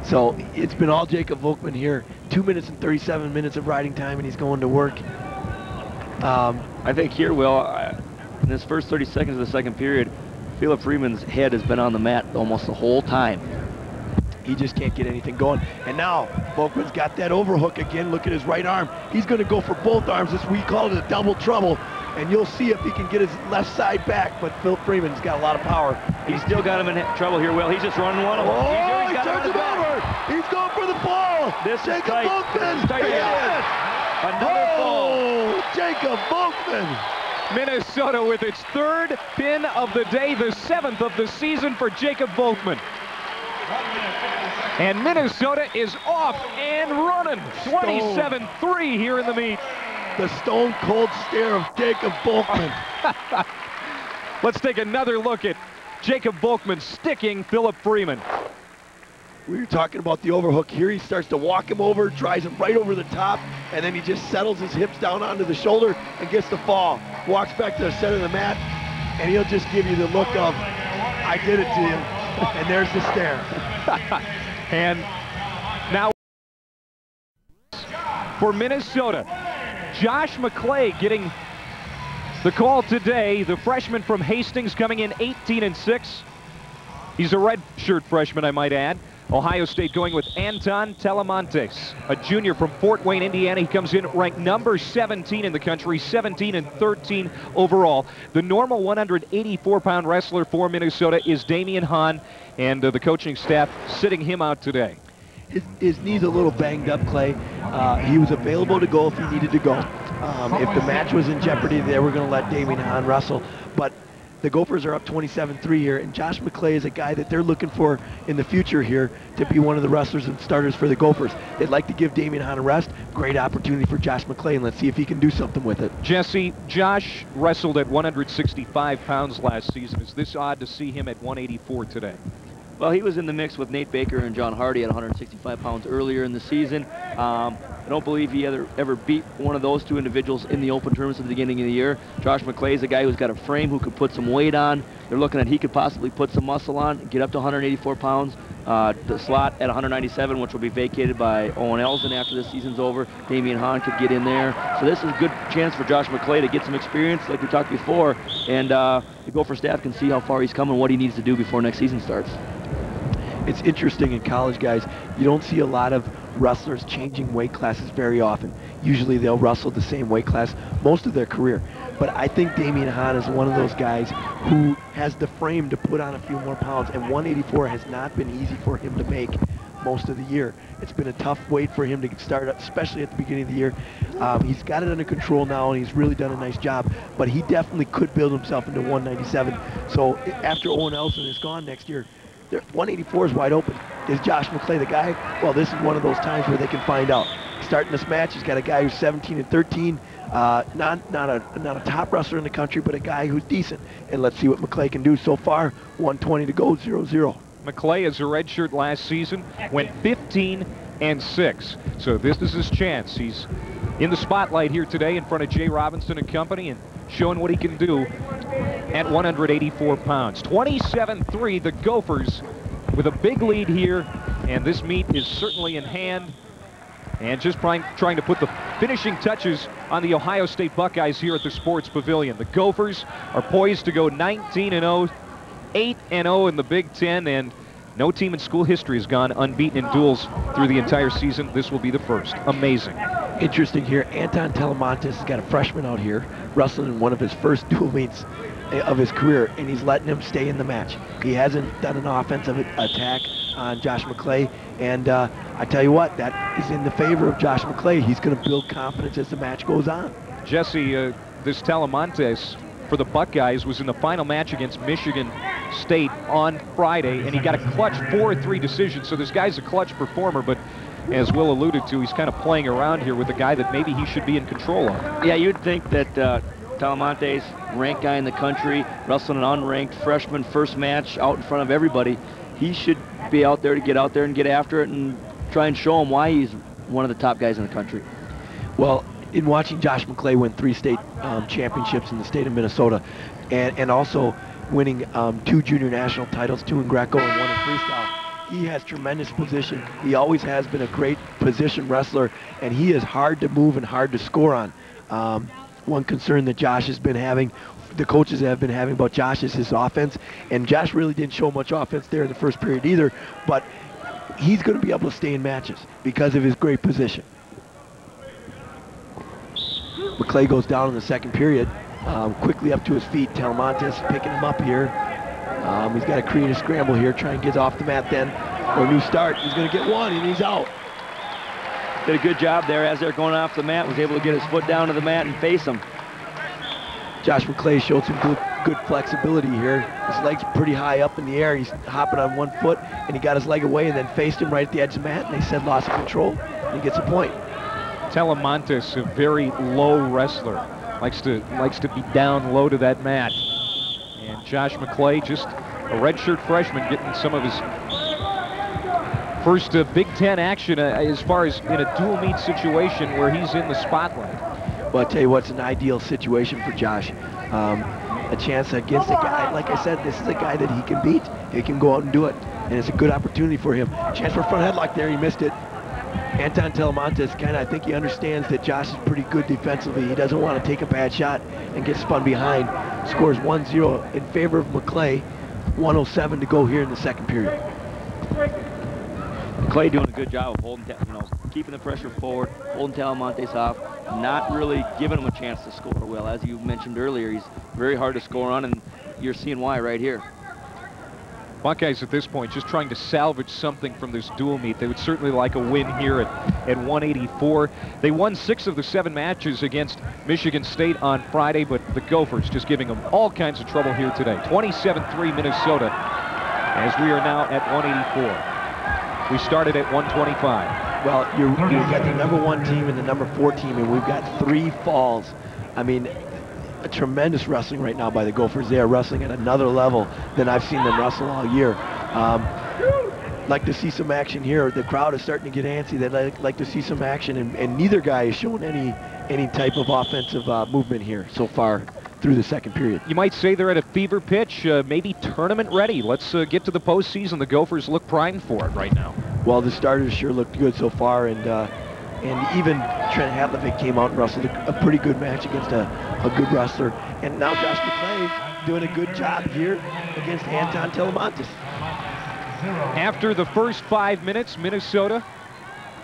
So it's been all Jacob Volkmann here. 2 minutes and 37 minutes of riding time, and he's going to work. I think here, Will, in this first 30 seconds of the second period, Phillip Freeman's head has been on the mat almost the whole time. He just can't get anything going. And now Volkmann's got that overhook again. Look at his right arm. He's going to go for both arms. We call it a double trouble. And you'll see if he can get his left side back. But Phillip Freeman's got a lot of power. He's still got him in trouble here, Will. He's just running one of them. Oh, he turns it over. He's going for the fall. This is Jacob tight. Volkmann. Tight. Yes. Another fall. Jacob Volkmann. Minnesota with its third pin of the day, the 7th of the season for Jacob Volkmann. And Minnesota is off and running. 27-3 here in the meet. The stone cold stare of Jacob Volkmann. Let's take another look at Jacob Volkmann sticking Phillip Freeman. We were talking about the overhook. Here he starts to walk him over, drives him right over the top, and then he just settles his hips down onto the shoulder and gets the fall. Walks back to the center of the mat, and he'll just give you the look of, I did it to you. And there's the stare. And now for Minnesota, Josh McLay getting the call today. The freshman from Hastings coming in 18-6. He's a redshirt freshman, I might add. Ohio State going with Anton Talamantes, a junior from Fort Wayne, Indiana. He comes in ranked number 17 in the country, 17-13 overall. The normal 184-pound wrestler for Minnesota is Damian Hahn, and the coaching staff sitting him out today. His knee's a little banged up, Clay. He was available to go if he needed to go. If the match was in jeopardy, they were going to let Damian Hahn wrestle. But the Gophers are up 27-3 here, and Josh McLay is a guy that they're looking for in the future here to be one of the wrestlers and starters for the Gophers. They'd like to give Damian Hahn a rest. Great opportunity for Josh McLay, and let's see if he can do something with it. Jesse, Josh wrestled at 165 pounds last season. Is this odd to see him at 184 today? Well, he was in the mix with Nate Baker and John Hardy at 165 pounds earlier in the season. I don't believe he ever beat one of those two individuals in the open tournaments at the beginning of the year. Josh McLay is a guy who's got a frame who could put some weight on. They're looking at he could possibly put some muscle on, get up to 184 pounds. The slot at 197, which will be vacated by Owen Elzen after this season's over. Damian Hahn could get in there. So this is a good chance for Josh McLay to get some experience, like we talked before, and the Gopher staff can see how far he's come and what he needs to do before next season starts. It's interesting in college, guys. You don't see a lot of wrestlers changing weight classes very often. Usually they'll wrestle the same weight class most of their career. But I think Damian Hahn is one of those guys who has the frame to put on a few more pounds, and 184 has not been easy for him to make most of the year. It's been a tough weight for him to start, especially at the beginning of the year. He's got it under control now, and he's really done a nice job, but he definitely could build himself into 197. So after Owen Elzen is gone next year, 184 is wide open. Is Josh McLay the guy? Well, this is one of those times where they can find out. Starting this match, he's got a guy who's 17-13, not a top wrestler in the country, but a guy who's decent. And let's see what McLay can do. So far, 120 to go, 0-0. McLay as a redshirt last season, went 15-6. So this is his chance. He's in the spotlight here today in front of Jay Robinson and company, and showing what he can do at 184 pounds. 27-3, the Gophers with a big lead here, and this meet is certainly in hand. And just trying to put the finishing touches on the Ohio State Buckeyes here at the Sports Pavilion. The Gophers are poised to go 19-0, 8-0 in the Big Ten, and no team in school history has gone unbeaten in duels through the entire season. This will be the first. Amazing. Interesting here, Anton Talamantes has got a freshman out here wrestling in one of his first dual meets of his career, and he's letting him stay in the match. He hasn't done an offensive attack on Josh McLay, and I tell you what, that is in the favor of Josh McLay. He's going to build confidence as the match goes on. Jesse, this Talamantes for the Buckeyes was in the final match against Michigan State on Friday, and he got a clutch 4-3 decision. So this guy's a clutch performer, but as Will alluded to, he's kind of playing around here with a guy that maybe he should be in control of. Yeah, you'd think that Talamantes, ranked guy in the country, wrestling an unranked freshman first match out in front of everybody, he should be out there to get out there and get after it and try and show him why he's one of the top guys in the country. Well, in watching Josh McLay win 3 state championships in the state of Minnesota, and also winning 2 junior national titles, 2 in Greco and 1 in freestyle, he has tremendous position. He always has been a great position wrestler, and he is hard to move and hard to score on. One concern that Josh has been having, the coaches have been having about Josh, is his offense, and Josh really didn't show much offense there in the first period either, but he's going to be able to stay in matches because of his great position. McLay goes down in the second period, quickly up to his feet. Talamantes picking him up here. He's got to create a scramble here, try and get off the mat then. for a new start. He's going to get one, and he's out. Did a good job there as they're going off the mat. Was able to get his foot down to the mat and face him. Josh McLay showed some good flexibility here. His leg's pretty high up in the air. He's hopping on one foot, and he got his leg away and then faced him right at the edge of the mat, and they said loss of control, and he gets a point. Talamantes, a very low wrestler, likes to be down low to that mat. And Josh McLay, just a redshirt freshman, getting some of his first Big Ten action as far as in a dual meet situation where he's in the spotlight. Well, I'll tell you what's an ideal situation for Josh. A chance against a guy, like I said, this is a guy that he can beat. He can go out and do it, and it's a good opportunity for him. Chance for a front headlock there, he missed it. Anton Talamantes, I think he understands that Josh is pretty good defensively. He doesn't want to take a bad shot and get spun behind. Scores 1-0 in favor of McLay. 1:07 to go here in the second period. McLay doing a good job of holding, keeping the pressure forward, holding Talamantes off, not really giving him a chance to score. Well, as you mentioned earlier, he's very hard to score on, and you're seeing why right here. Buckeyes at this point just trying to salvage something from this dual meet. They would certainly like a win here at 184. They won 6 of the 7 matches against Michigan State on Friday, but the Gophers just giving them all kinds of trouble here today. 27-3 Minnesota, as we are now at 184. We started at 125. Well, you've got the #1 team and the #4 team, and we've got 3 falls. I mean, a tremendous wrestling right now by the Gophers. They are wrestling at another level than I've seen them wrestle all year. Like to see some action here. The crowd is starting to get antsy. They'd like to see some action, and neither guy is showing any type of offensive movement here so far through the second period. You might say they're at a fever pitch, maybe tournament ready. Let's get to the postseason. The Gophers look primed for it right now. Well, the starters sure looked good so far, and even Trent Hatlevig came out and wrestled a pretty good match against a good wrestler. And now Josh McLay doing a good job here against Anton Talamantes. After the first 5 minutes, Minnesota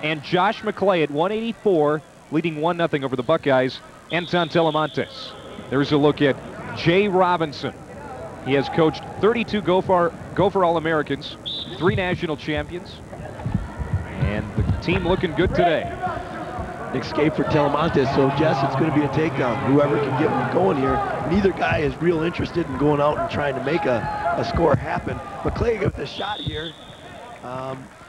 and Josh McLay at 184, leading 1-0 over the Buckeyes. Anton Talamantes. There's a look at Jay Robinson. He has coached 32 Gopher All-Americans, 3 national champions, and the team looking good today. Escape for Talamantes, so Jess, it's going to be a takedown. Whoever can get one going here. Neither guy is real interested in going out and trying to make a score happen. McLay with the shot here.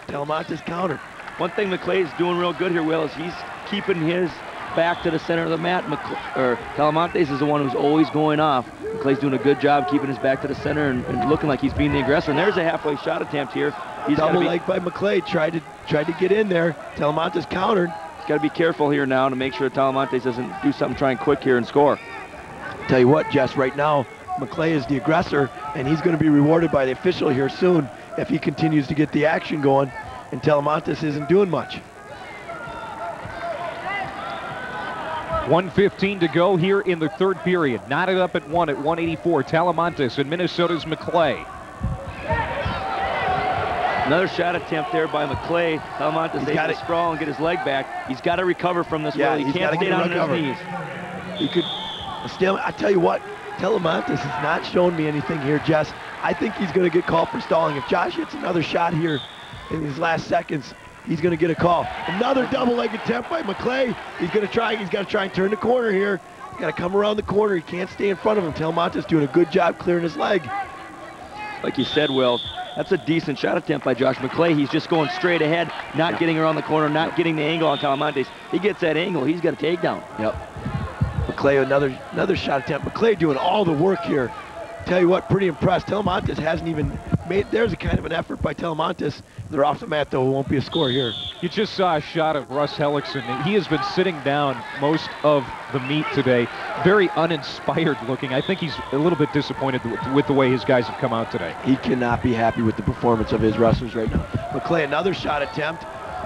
Talamantes countered. One thing McLay is doing real good here, Will, is he's keeping his back to the center of the mat. Talamantes is the one who's always going off. McLay's doing a good job keeping his back to the center and looking like he's being the aggressor. And there's a halfway shot attempt here. He's double leg by McLay. Tried to get in there. Talamantes countered. He's got to be careful here now to make sure Talamantes doesn't do something trying quick here and score. Tell you what, Jess, right now, McLay is the aggressor, and he's going to be rewarded by the official here soon if he continues to get the action going, and Talamantes isn't doing much. 1:15 to go here in the third period. Knotted up at 1 at 184. Talamantes and Minnesota's McLay. Another shot attempt there by McLay. Talamantes able to sprawl and get his leg back. He's got to recover from this. Yeah, he can't stay down on his knees. He could still. I tell you what, Talamantes has not shown me anything here, Jess. I think he's going to get called for stalling. If Josh hits another shot here in these last seconds, he's going to get a call. Another double leg attempt by McLay. He's going to try. He's got to try and turn the corner here. He's got to come around the corner. He can't stay in front of him. Talamantes doing a good job clearing his leg. Like you said, Will, that's a decent shot attempt by Josh McLay. He's just going straight ahead, not getting around the corner, not getting the angle on Talamantes. He gets that angle, he's got a takedown. Yep. McLay, another shot attempt. McLay doing all the work here. Tell you what, pretty impressed. Talamantes hasn't even made, there's a kind of an effort by Talamantes. They're off the mat, though. It won't be a score here. You just saw a shot of Russ Hellickson. He has been sitting down most of the meet today. Very uninspired looking. I think he's a little bit disappointed with the way his guys have come out today. He cannot be happy with the performance of his wrestlers right now. McLay, another shot attempt.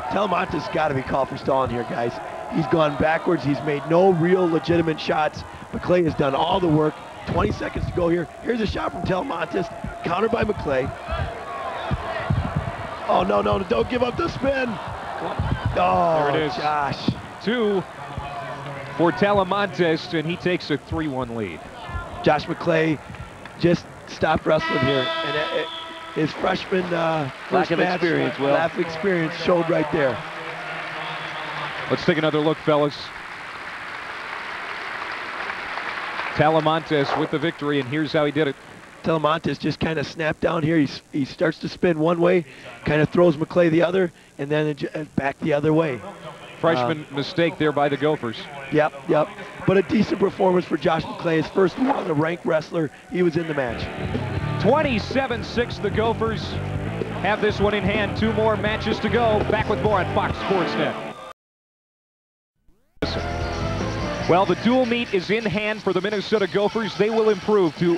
Talamantes got to be called for stalling here, guys. He's gone backwards. He's made no real legitimate shots. McLay has done all the work. 20 seconds to go here. Here's a shot from Talamantes, countered by McLay. Oh, no, don't give up the spin. Oh, there it is. Josh. 2 for Talamantes, and he takes a 3-1 lead. Josh McLay just stopped wrestling here, his freshman lack of experience, Will. Lack of experience showed right there. Let's take another look, fellas. Talamantes with the victory, and here's how he did it. Talamantes just kind of snapped down here. He starts to spin one way, kind of throws McLay the other, and then back the other way. Freshman mistake there by the Gophers. Yep. But a decent performance for Josh McLay. His first one on a ranked wrestler. He was in the match. 27-6, the Gophers have this one in hand. 2 more matches to go. Back with more on Fox Sports Net. Well, the dual meet is in hand for the Minnesota Gophers. They will improve to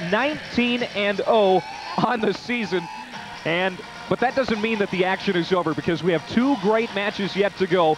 19-0 on the season. But that doesn't mean that the action is over, because we have 2 great matches yet to go.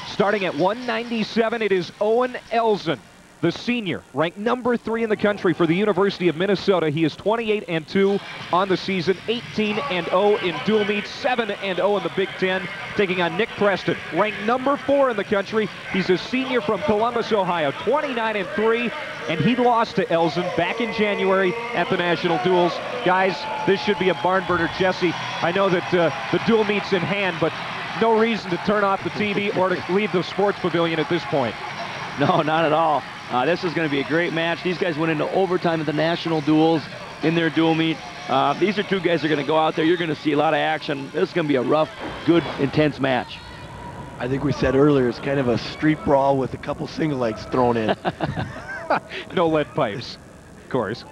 Starting at 197, it is Owen Elzen, the senior, ranked number 3 in the country for the University of Minnesota. He is 28-2 on the season, 18-0 in dual meets, 7-0 in the Big Ten, taking on Nick Preston, ranked number 4 in the country. He's a senior from Columbus, Ohio, 29-3, and he lost to Elzen back in January at the National Duels. Guys, this should be a barn burner. Jesse, I know that the dual meet's in hand, but no reason to turn off the TV or to leave the sports pavilion at this point. No, not at all. This is going to be a great match. These guys went into overtime at the National Duels in their dual meet. These are 2 guys that are going to go out there. You're going to see a lot of action. This is going to be a rough, good, intense match. I think we said earlier it's kind of a street brawl with a couple single legs thrown in. No lead pipes, of course.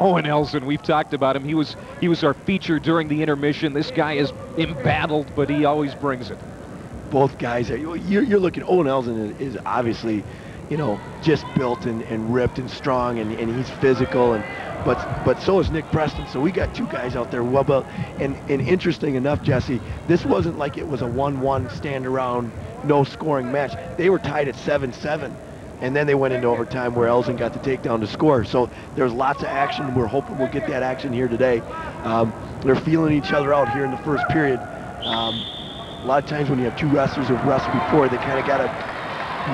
Owen Elzen, we've talked about him. He was our feature during the intermission. This guy is embattled, but he always brings it. Both guys, you're looking, Owen Elzen is obviously, you know, just built and ripped and strong, and he's physical, but so is Nick Preston. So we got 2 guys out there well built. And interesting enough, Jesse, this wasn't like it was a 1-1 stand around, no scoring match. They were tied at 7-7. And then they went into overtime where Elzen got the takedown to score. So there's lots of action. We're hoping we'll get that action here today. They're feeling each other out here in the first period. A lot of times when you have 2 wrestlers who've wrestled before, they kind of got to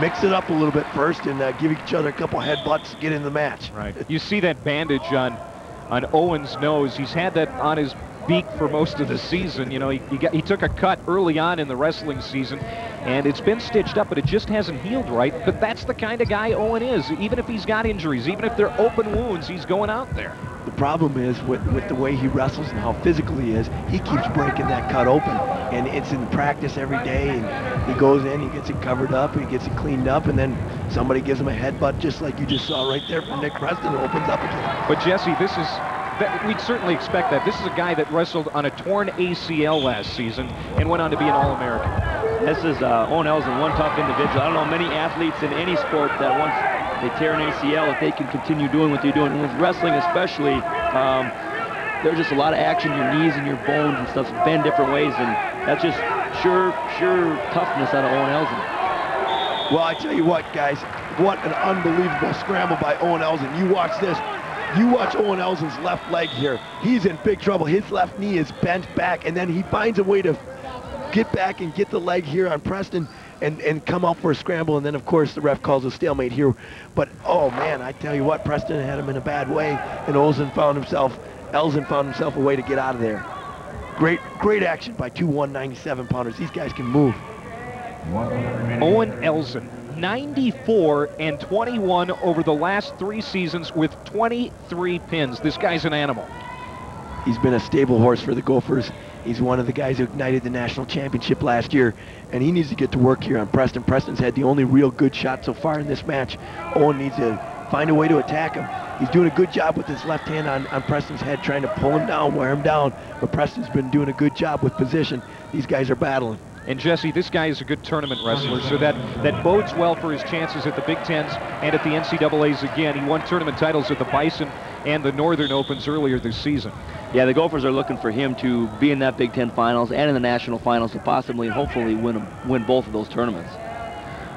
mix it up a little bit first and give each other a couple headbutts to get in the match. Right. You see that bandage on Owen's nose. He's had that on his beak for most of the season. You know, he took a cut early on in the wrestling season, and it's been stitched up, but it just hasn't healed right. But that's the kind of guy Owen is. Even if he's got injuries, even if they're open wounds, he's going out there. The problem is with the way he wrestles and how physical he is, he keeps breaking that cut open, and it's in practice every day, and he goes in, he gets it covered up, he gets it cleaned up, and then somebody gives him a headbutt just like you just saw right there from Nick Preston. It opens up again. But Jesse, we'd certainly expect that. This is a guy that wrestled on a torn ACL last season and went on to be an All-American. This is Owen Elzen, one tough individual. I don't know many athletes in any sport that once they tear an ACL, if they can continue doing what they're doing. And with wrestling especially, there's just a lot of action. Your knees and your bones and stuff bend different ways, and that's just sure toughness out of Owen Elzen. Well, I tell you what, guys, what an unbelievable scramble by Owen Elzen. You watch this. You watch Owen Elzen's left leg here. He's in big trouble. His left knee is bent back, and then he finds a way to get back and get the leg here on Preston and come out for a scramble, and then, of course, the ref calls a stalemate here. But, oh, man, I tell you what, Preston had him in a bad way, and Elzen found himself a way to get out of there. Great action by 2 197-pounders. These guys can move. Owen Elzen, 94-21 over the last 3 seasons with 23 pins. This guy's an animal. He's been a stable horse for the Gophers. He's one of the guys who ignited the national championship last year, and he needs to get to work here on Preston. Preston's had the only real good shot so far in this match. Owen needs to find a way to attack him. He's doing a good job with his left hand on Preston's head, trying to pull him down, wear him down, but Preston's been doing a good job with position. These guys are battling. And Jesse, this guy is a good tournament wrestler, so that bodes well for his chances at the Big Tens and at the NCAAs again. He won tournament titles at the Bison and the Northern Opens earlier this season. Yeah, the Gophers are looking for him to be in that Big Ten finals and in the national finals, and possibly and hopefully win both of those tournaments.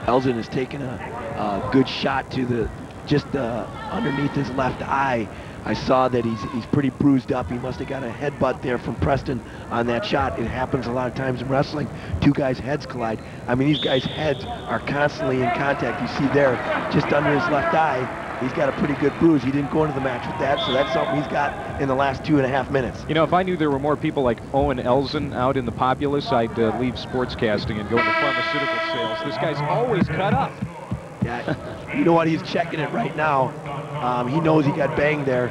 Elzen has taken a good shot to just underneath his left eye. I saw that he's pretty bruised up. He must have got a headbutt there from Preston on that shot. It happens a lot of times in wrestling. 2 guys' heads collide. I mean, these guys' heads are constantly in contact. You see there, just under his left eye, He's got a pretty good bruise. He didn't go into the match with that, so that's something he's got in the last 2.5 minutes. You know, if I knew there were more people like Owen Elzen out in the populace, I'd leave sportscasting and go into pharmaceutical sales. This guy's always cut up. Yeah, you know what? He's checking it right now. He knows he got banged there.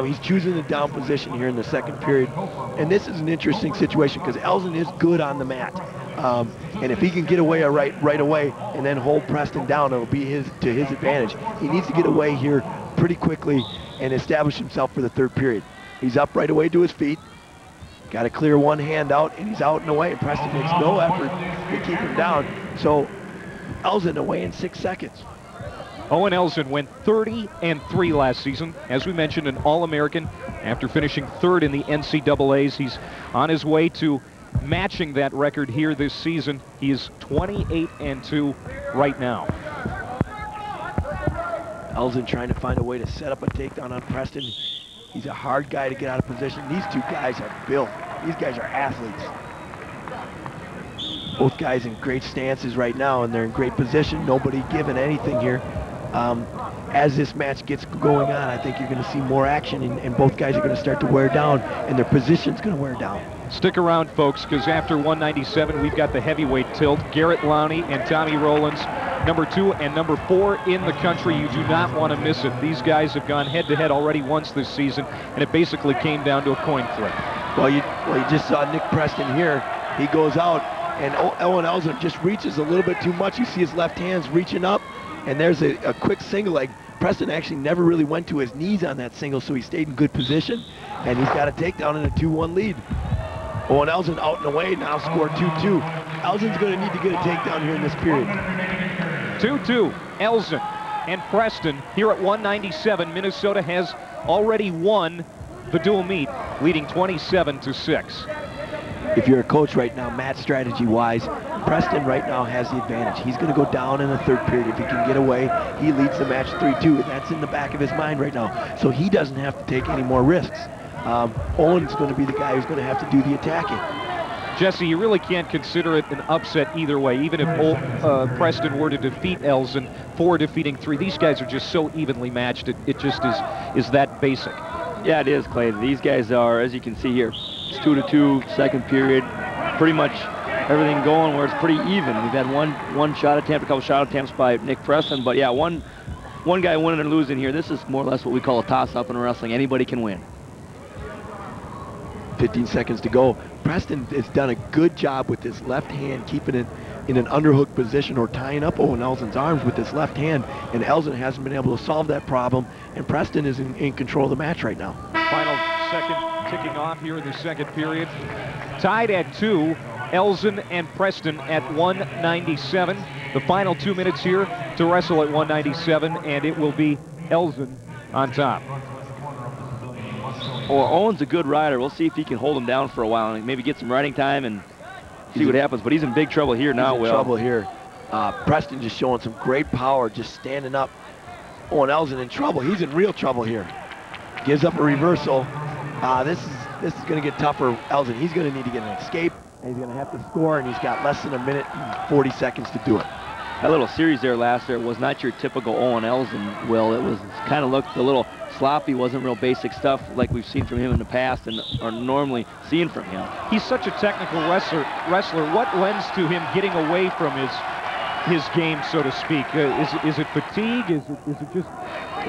He's choosing the down position here in the second period. And this is an interesting situation because Elzen is good on the mat. And if he can get away right away and then hold Preston down, it'll be to his advantage. He needs to get away here pretty quickly and establish himself for the third period. He's up right away to his feet. Got to clear one hand out, and he's out and away. And Preston makes no effort to keep him down. So Elzen away in 6 seconds. Owen Elzen went 30-3 last season. As we mentioned, an All-American after finishing third in the NCAAs. He's on his way to matching that record here this season. He is 28-2 right now. Elzen trying to find a way to set up a takedown on Preston. He's a hard guy to get out of position. These two guys are built. These guys are athletes. Both guys in great stances right now, and they're in great position. Nobody giving anything here. As this match gets going on, I think you're going to see more action, and both guys are going to start to wear down, and their position's going to wear down. Stick around, folks, because after 197, we've got the heavyweight tilt. Garrett, Lowney, and Tommy Rowlands, number 2 and number 4 in the country. You do not want to miss it. These guys have gone head-to-head already once this season, and it basically came down to a coin flip. Well, you just saw Nick Preston here. He goes out, and Owen Elzen just reaches a little bit too much. You see his left hand's reaching up, and there's a quick single leg. Preston actually never really went to his knees on that single, so he stayed in good position, and he's got a takedown and a 2-1 lead. Owen Elzen out and away, now scored 2-2. Elzen's going to need to get a takedown here in this period. 2-2, Elzen and Preston here at 197. Minnesota has already won the dual meet, leading 27-6. If you're a coach right now, match strategy-wise, Preston right now has the advantage. He's going to go down in the third period. If he can get away, he leads the match 3-2, and that's in the back of his mind right now. So he doesn't have to take any more risks. Owen's going to be the guy who's going to have to do the attacking. Jesse, you really can't consider it an upset either way. Even if Preston were to defeat Elzen 4 defeating 3, these guys are just so evenly matched. It just is that basic. Yeah, it is, Clay. These guys are, as you can see here, it's 2-2, second period. Pretty much everything going where it's pretty even. We've had one shot attempt, a couple shot attempts by Nick Preston, but yeah, one guy winning and losing here. This is more or less what we call a toss-up in wrestling. Anybody can win. 15 seconds to go. Preston has done a good job with his left hand, keeping it in an underhook position or tying up Owen Elzen's arms with his left hand, and Elzen hasn't been able to solve that problem, and Preston is in control of the match right now. Final second ticking off here in the second period. Tied at 2, Elzen and Preston at 197. The final 2 minutes here to wrestle at 197, and it will be Elzen on top. Well, Owen's a good rider. We'll see if he can hold him down for a while and maybe get some riding time and see what happens. But he's in big trouble here now, Will. He's in trouble here. Preston just showing some great power, just standing up. Owen Elzen in trouble. He's in real trouble here. Gives up a reversal. This is going to get tough for Elzen. He's going to need to get an escape, and he's going to have to score, and he's got less than 1 minute and 40 seconds to do it. That little series there last year was not your typical Owen Elzen, Will. It was kind of looked a little sloppy, wasn't real basic stuff like we've seen from him in the past and are normally seeing from him. He's such a technical wrestler. What lends to him getting away from his game, so to speak? Is it fatigue? Is it just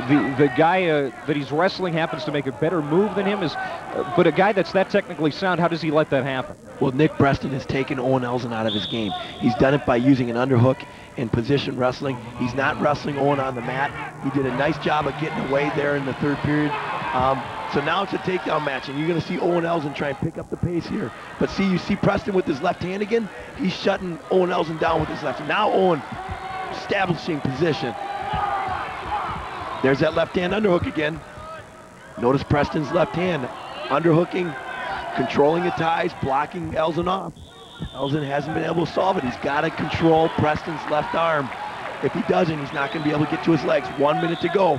the guy that he's wrestling happens to make a better move than him? But a guy that's that technically sound, how does he let that happen? Well, Nick Preston has taken Owen Elzen out of his game. He's done it by using an underhook and position wrestling. He's not wrestling Owen on the mat. He did a nice job of getting away there in the third period. So now it's a takedown match, and you're going to see Owen Elzen try and pick up the pace here. But see, you see Preston with his left hand again? He's shutting Owen Elzen down with his left hand. Now Owen establishing position. There's that left hand underhook again. Notice Preston's left hand underhooking, controlling the ties, blocking Elzen off. Elzen hasn't been able to solve it. He's got to control Preston's left arm. If he doesn't, he's not going to be able to get to his legs. 1 minute to go.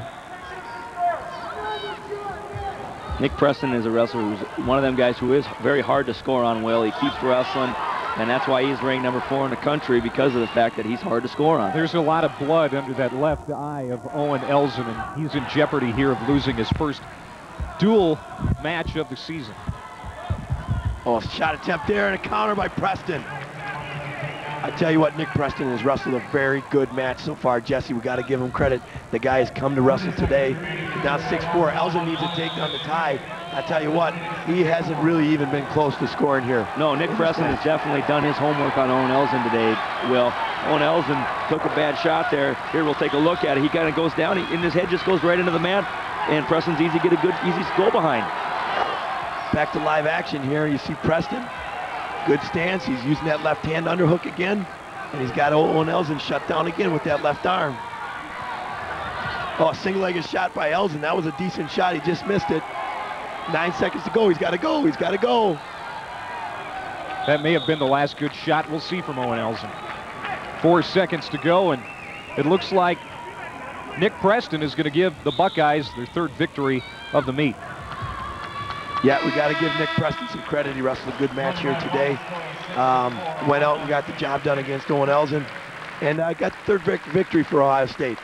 Nick Preston is a wrestler who's one of them guys who is very hard to score on, Will. He keeps wrestling. And that's why he's ranked number 4 in the country, because of the fact that he's hard to score on. There's a lot of blood under that left eye of Owen Elzen, and he's in jeopardy here of losing his first dual match of the season. Oh, shot attempt there and a counter by Preston. I tell you what, Nick Preston has wrestled a very good match so far. Jesse, we got to give him credit. The guy has come to wrestle today. Now 6'4". Elzen needs to take down the tie. I tell you what, he hasn't really even been close to scoring here. No, Nick Preston has definitely done his homework on Owen Elzen today, Will. Owen Elzen took a bad shot there. Here, we'll take a look at it. He kind of goes down, and his head just goes right into the mat, and Preston's easy to get a good, easy goal behind. Back to live action here. You see Preston. Good stance. He's using that left hand underhook again. And he's got Owen Elzen shut down again with that left arm. Oh, single-legged shot by Elzen. That was a decent shot. He just missed it. 9 seconds to go. He's got to go. He's got to go. That may have been the last good shot we'll see from Owen Elzen. 4 seconds to go, and it looks like Nick Preston is going to give the Buckeyes their 3rd victory of the meet. Yeah, we got to give Nick Preston some credit. He wrestled a good match here today. Went out and got the job done against Owen Elzen, and got the 3rd victory for Ohio State.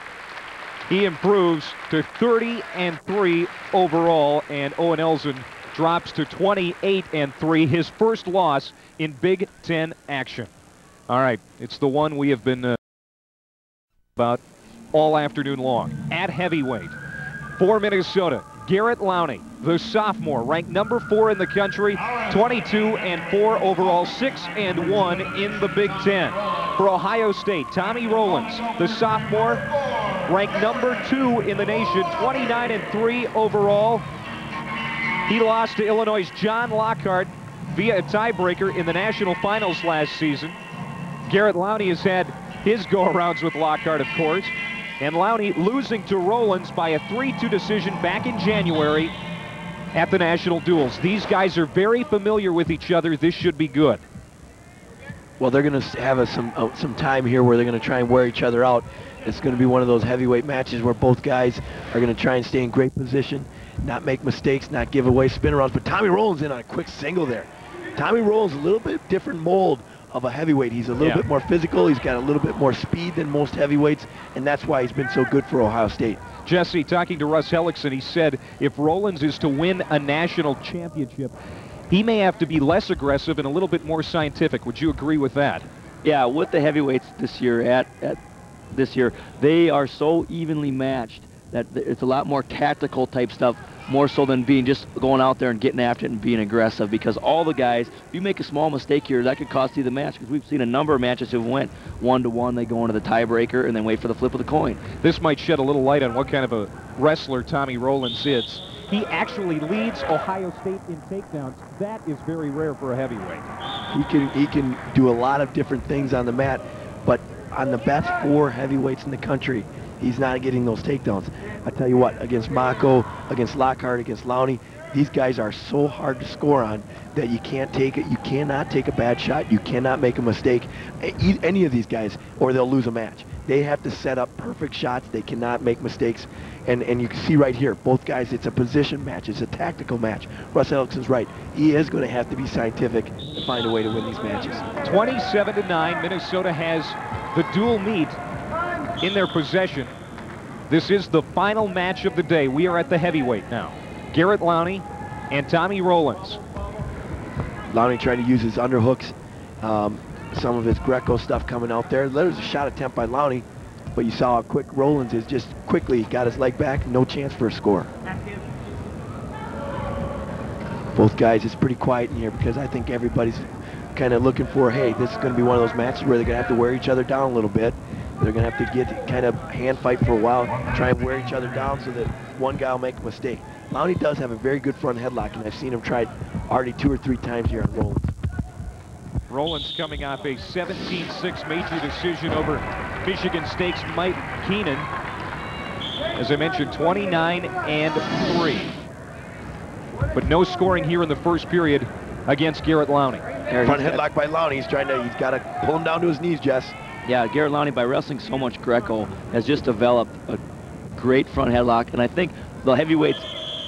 He improves to 30-3 overall, and Owen Elzen drops to 28-3, his first loss in Big Ten action. All right, it's the one we have been about all afternoon long. At heavyweight, for Minnesota, Garrett Lowney, the sophomore, ranked number 4 in the country, 22-4 overall, 6-1 in the Big Ten. For Ohio State, Tommy Rowlands, the sophomore, ranked number 2 in the nation, 29-3 overall. He lost to Illinois' John Lockhart via a tiebreaker in the national finals last season. Garrett Lowney has had his go-arounds with Lockhart, of course. And Lowney losing to Rowlands by a 3-2 decision back in January at the national duels. These guys are very familiar with each other. This should be good. Well, they're going to have some time here where they're going to try and wear each other out. It's going to be one of those heavyweight matches where both guys are going to try and stay in great position, not make mistakes, not give away spin arounds. But Tommy Rowlands in on a quick single there. Tommy Rowlands a little bit different mold of a heavyweight. He's a little bit more physical. He's got a little bit more speed than most heavyweights, and that's why he's been so good for Ohio State. Jesse, talking to Russ Hellickson, he said if Rowlands is to win a national championship, he may have to be less aggressive and a little bit more scientific. Would you agree with that? Yeah, with the heavyweights this year, this year, they are so evenly matched that it's a lot more tactical type stuff, more so than being just going out there and getting after it and being aggressive, because all the guys, if you make a small mistake here, that could cost you the match, because we've seen a number of matches who went 1-1, they go into the tiebreaker and then wait for the flip of the coin. This might shed a little light on what kind of a wrestler Tommy Rowlands is. He actually leads Ohio State in takedowns. That is very rare for a heavyweight. He can do a lot of different things on the mat, but on the best 4 heavyweights in the country, he's not getting those takedowns. I tell you what, against Mako, against Lockhart, against Lowney, these guys are so hard to score on that you can't take it. You cannot take a bad shot. You cannot make a mistake. Any of these guys, or they'll lose a match. They have to set up perfect shots. They cannot make mistakes. And you can see right here, both guys, it's a position match. It's a tactical match. Russ Hellickson's right. He is going to have to be scientific to find a way to win these matches. 27-9, Minnesota has the dual meet in their possession. This is the final match of the day. We are at the heavyweight now. Garrett Lowney and Tommy Rowlands. Lowney trying to use his underhooks, some of his Greco stuff coming out there. There's a shot attempt by Lowney, but you saw how quick Rowlands is, just quickly got his leg back, no chance for a score. Both guys, it's pretty quiet in here because I think everybody's kind of looking for, hey, this is going to be one of those matches where they're going to have to wear each other down a little bit. They're going to have to get kind of hand fight for a while, try and wear each other down so that one guy will make a mistake. Lowney does have a very good front headlock, and I've seen him try it already 2 or 3 times here on Rowlands. Rowlands coming off a 17-6 major decision over Michigan State's Mike Keenan. As I mentioned, 29-3. But no scoring here in the first period against Garrett Lowney. Front headlock by Lowney. He's got to pull him down to his knees, Jess. Yeah, Garrett Lowney, by wrestling so much Greco, has just developed a great front headlock. And I think the heavyweights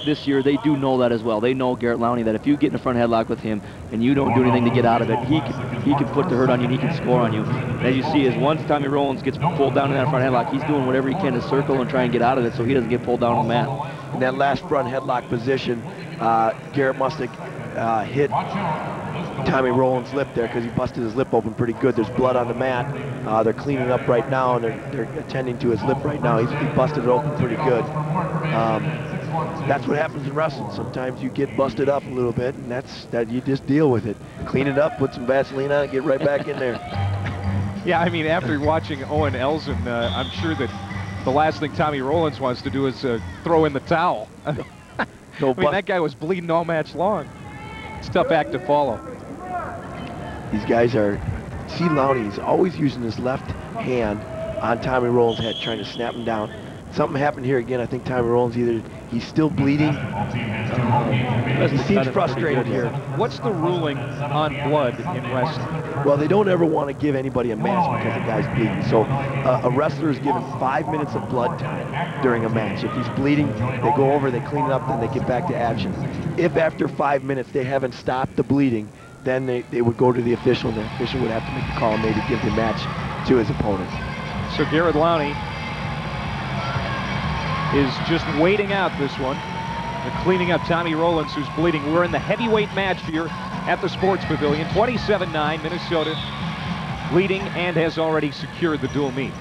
this year, they do know that as well. They know Garrett Lowney, that if you get in a front headlock with him and you don't do anything to get out of it, he can put the hurt on you and he can score on you. And as you see, is once Tommy Rowlands gets pulled down in that front headlock, he's doing whatever he can to circle and try and get out of it so he doesn't get pulled down on the mat. In that last front headlock position, Garrett must have hit Tommy Rowlands' lip there because he busted his lip open pretty good. There's blood on the mat. They're cleaning up right now, and they're attending to his lip right now. He busted it open pretty good. That's what happens in wrestling. Sometimes you get busted up a little bit, and that you just deal with it. Clean it up, put some Vaseline on it, get right back in there. Yeah, I mean, after watching Owen Elzen, I'm sure that the last thing Tommy Rowlands wants to do is throw in the towel. I mean, that guy was bleeding all match long. It's a tough act to follow. These guys are, see Lowney's always using his left hand on Tommy Rowlands' head, trying to snap him down. Something happened here again. I think Tommy Rowlands he's still bleeding. He seems frustrated here. What's the ruling on blood in wrestling? Well, they don't ever want to give anybody a match because the guy's bleeding. So a wrestler is given 5 minutes of blood time during a match. If he's bleeding, they go over, they clean it up, then they get back to action. If after 5 minutes they haven't stopped the bleeding, then they would go to the official, and the official would have to make the call and maybe give the match to his opponent. So Garrett Lowney is just waiting out this one. They're cleaning up Tommy Rowlands, who's bleeding. We're in the heavyweight match here at the Sports Pavilion. 27-9, Minnesota leading and has already secured the dual meet.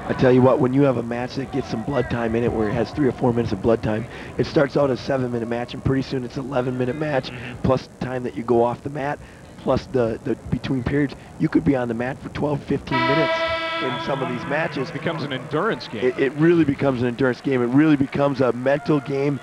I tell you what, when you have a match that gets some blood time in it, where it has 3 or 4 minutes of blood time, it starts out as a 7-minute match, and pretty soon it's an 11-minute match, plus the time that you go off the mat, plus the between periods. You could be on the mat for 12, 15 minutes in some of these matches. It becomes an endurance game. It really becomes an endurance game. It really becomes a mental game.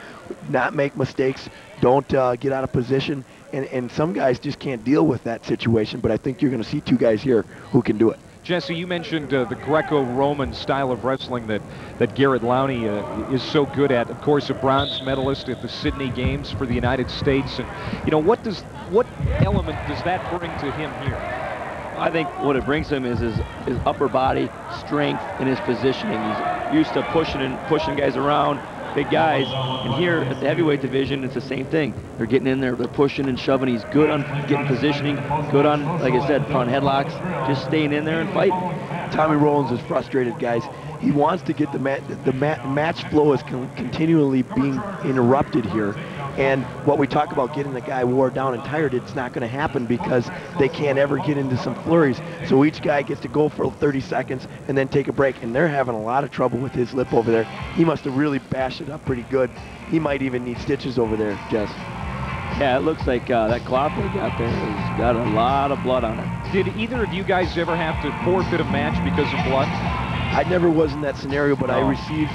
Not make mistakes. Don't get out of position. And some guys just can't deal with that situation, but I think you're going to see 2 guys here who can do it. Jesse, you mentioned the Greco-Roman style of wrestling that Garrett Lowney is so good at. Of course, a bronze medalist at the Sydney Games for the United States. And, you know, what element does that bring to him here? I think what it brings him is his upper body strength and his positioning. He's used to pushing guys around, big guys. And here at the heavyweight division, it's the same thing. They're getting in there, they're pushing and shoving. He's good on getting positioning, good on, like I said, front headlocks, just staying in there and fighting. Tommy Rowlands is frustrated, guys. He wants to get the match flow is continually being interrupted here. And what we talk about getting the guy wore down and tired, it's not going to happen because they can't ever get into some flurries. So each guy gets to go for 30 seconds and then take a break. And they're having a lot of trouble with his lip over there. He must have really bashed it up pretty good. He might even need stitches over there, Jess. Yeah, it looks like that cloth they got there has got a lot of blood on it. Did either of you guys ever have to forfeit a match because of blood? I never was in that scenario, but I received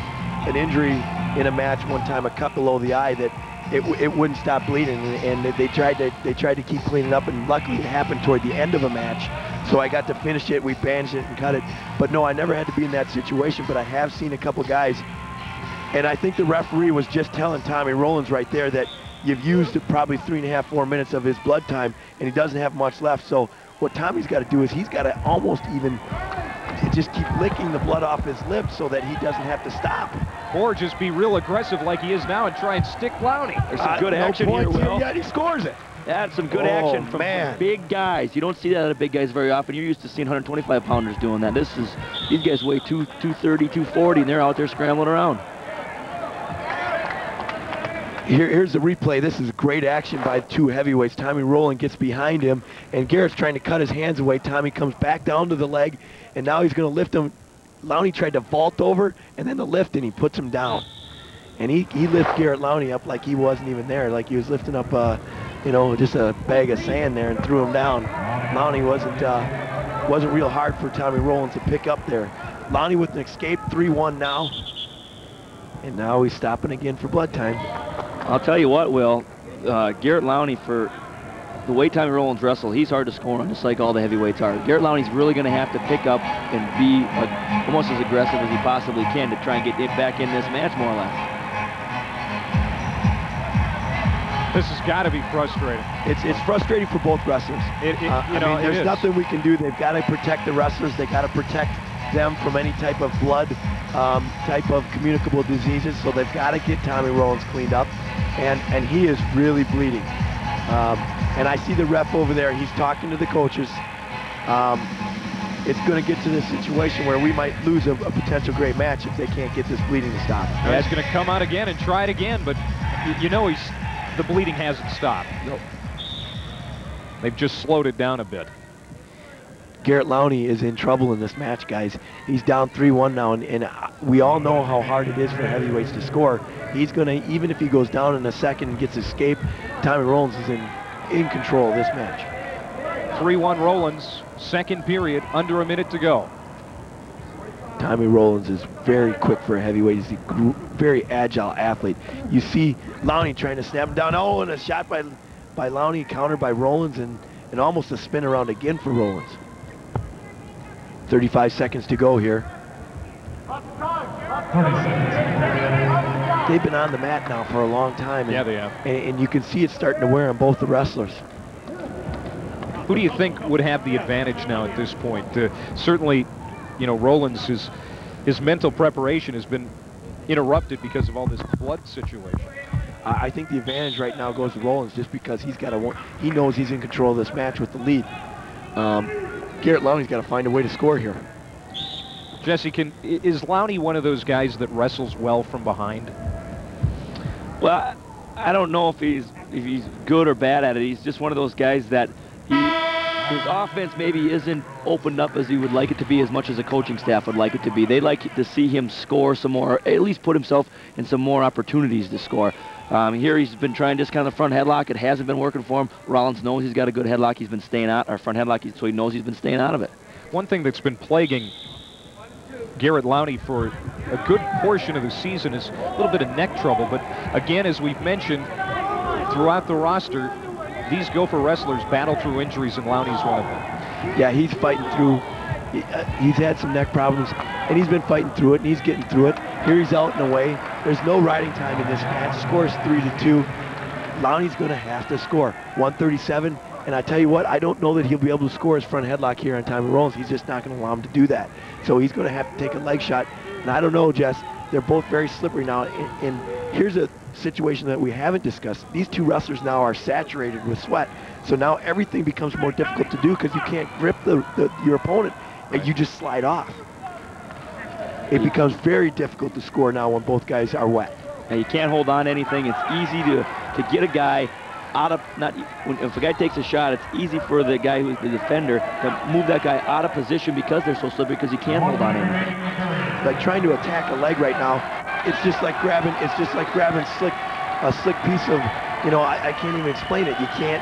an injury in a match one time, a cut below the eye that it wouldn't stop bleeding, and they tried to keep cleaning up, and luckily it happened toward the end of a match, so I got to finish it. We bandaged it and cut it. But no, I never had to be in that situation, but I have seen a couple guys, and I think the referee was just telling Tommy Rowlands right there that you've used probably 3.5, 4 minutes of his blood time, and he doesn't have much left. So what Tommy's got to do is he's got to almost even just keep licking the blood off his lips so that he doesn't have to stop. Or just be real aggressive like he is now and try and stick Lowney. There's some good action here, Will. Yeah, he scores it. That's some good action from big guys. You don't see that out of big guys very often. You're used to seeing 125-pounders doing that. These guys weigh 230, 240, and they're out there scrambling around. Here's the replay. This is great action by 2 heavyweights. Tommy Rowlands gets behind him, and Garrett's trying to cut his hands away. Tommy comes back down to the leg, and now he's going to lift him. Lowney tried to vault over, and then the lift, and he puts him down. And he lifts Garrett Lowney up like he wasn't even there, like he was lifting up, just a bag of sand there and threw him down. Lowney wasn't real hard for Tommy Rowlands to pick up there. Lowney with an escape, 3-1 now. And now he's stopping again for blood time. I'll tell you what, Will, Garrett Lowney, for the way Tommy Rowlands wrestle, he's hard to score on, just like all the heavyweights are. Garrett Lowney's really going to have to pick up and be almost as aggressive as he possibly can to try and get back in this match, more or less. This has got to be frustrating. It's frustrating for both wrestlers. There's nothing we can do. They've got to protect the wrestlers. They've got to protect them from any type of blood, type of communicable diseases, so they've got to get Tommy Rowlands cleaned up, and he is really bleeding. And I see the ref over there, he's talking to the coaches. It's going to get to this situation where we might lose a potential great match if they can't get this bleeding to stop. Yeah, he's going to come out again and try it again, but you know the bleeding hasn't stopped. Nope. They've just slowed it down a bit. Garrett Lowney is in trouble in this match, guys. He's down 3-1 now, and we all know how hard it is for heavyweights to score. He's going to, even if he goes down in a second and gets escape, Tommy Rowlands is in control of this match. 3-1 Rowlands, second period, under a minute to go. Tommy Rowlands is very quick for a heavyweight. He's a very agile athlete. You see Lowney trying to snap him down. Oh, and a shot by Lowney, countered by Rowlands, and almost a spin around again for Rowlands. 35 seconds to go here. They've been on the mat now for a long time. Yeah, they have. And you can see it starting to wear on both the wrestlers. Who do you think would have the advantage now at this point? Certainly, you know, Rowlands, his mental preparation has been interrupted because of all this blood situation. I think the advantage right now goes to Rowlands just because he knows he's in control of this match with the lead. Garrett Lowney's got to find a way to score here. Jesse, is Lowney one of those guys that wrestles well from behind? Well, I don't know if he's good or bad at it. He's just one of those guys that his offense maybe isn't opened up as he would like it to be, as much as the coaching staff would like it to be. They like to see him score some more, at least put himself in some more opportunities to score. Here he's been trying just kind of the front headlock. It hasn't been working for him. Rowlands knows he's got a good headlock. He's been staying out, or front headlock, so he knows he's been staying out of it. One thing that's been plaguing Garrett Lowney for a good portion of the season is a little bit of neck trouble. But again, as we've mentioned, throughout the roster, these Gopher wrestlers battle through injuries, and Lowney's one of them. Yeah, he's fighting through. He's had some neck problems, and he's been fighting through it, and he's getting through it. Here he's out and away. There's no riding time in this match. Score's 3-2. Lowney's going to have to score 137. And I tell you what, I don't know that he'll be able to score his front headlock here on Tommy Rowlands. He's just not going to allow him to do that. So he's going to have to take a leg shot. And I don't know, Jess. They're both very slippery now. And here's a situation that we haven't discussed. These two wrestlers now are saturated with sweat. So now everything becomes more difficult to do because you can't grip your opponent and you just slide off. It becomes very difficult to score now when both guys are wet. And you can't hold on to anything. It's easy to get a guy out of, if a guy takes a shot, it's easy for the guy who's the defender to move that guy out of position because they're so slippery, because you can't hold on to anything. Like trying to attack a leg right now, it's just like grabbing a slick piece of, you know, I can't even explain it. You can't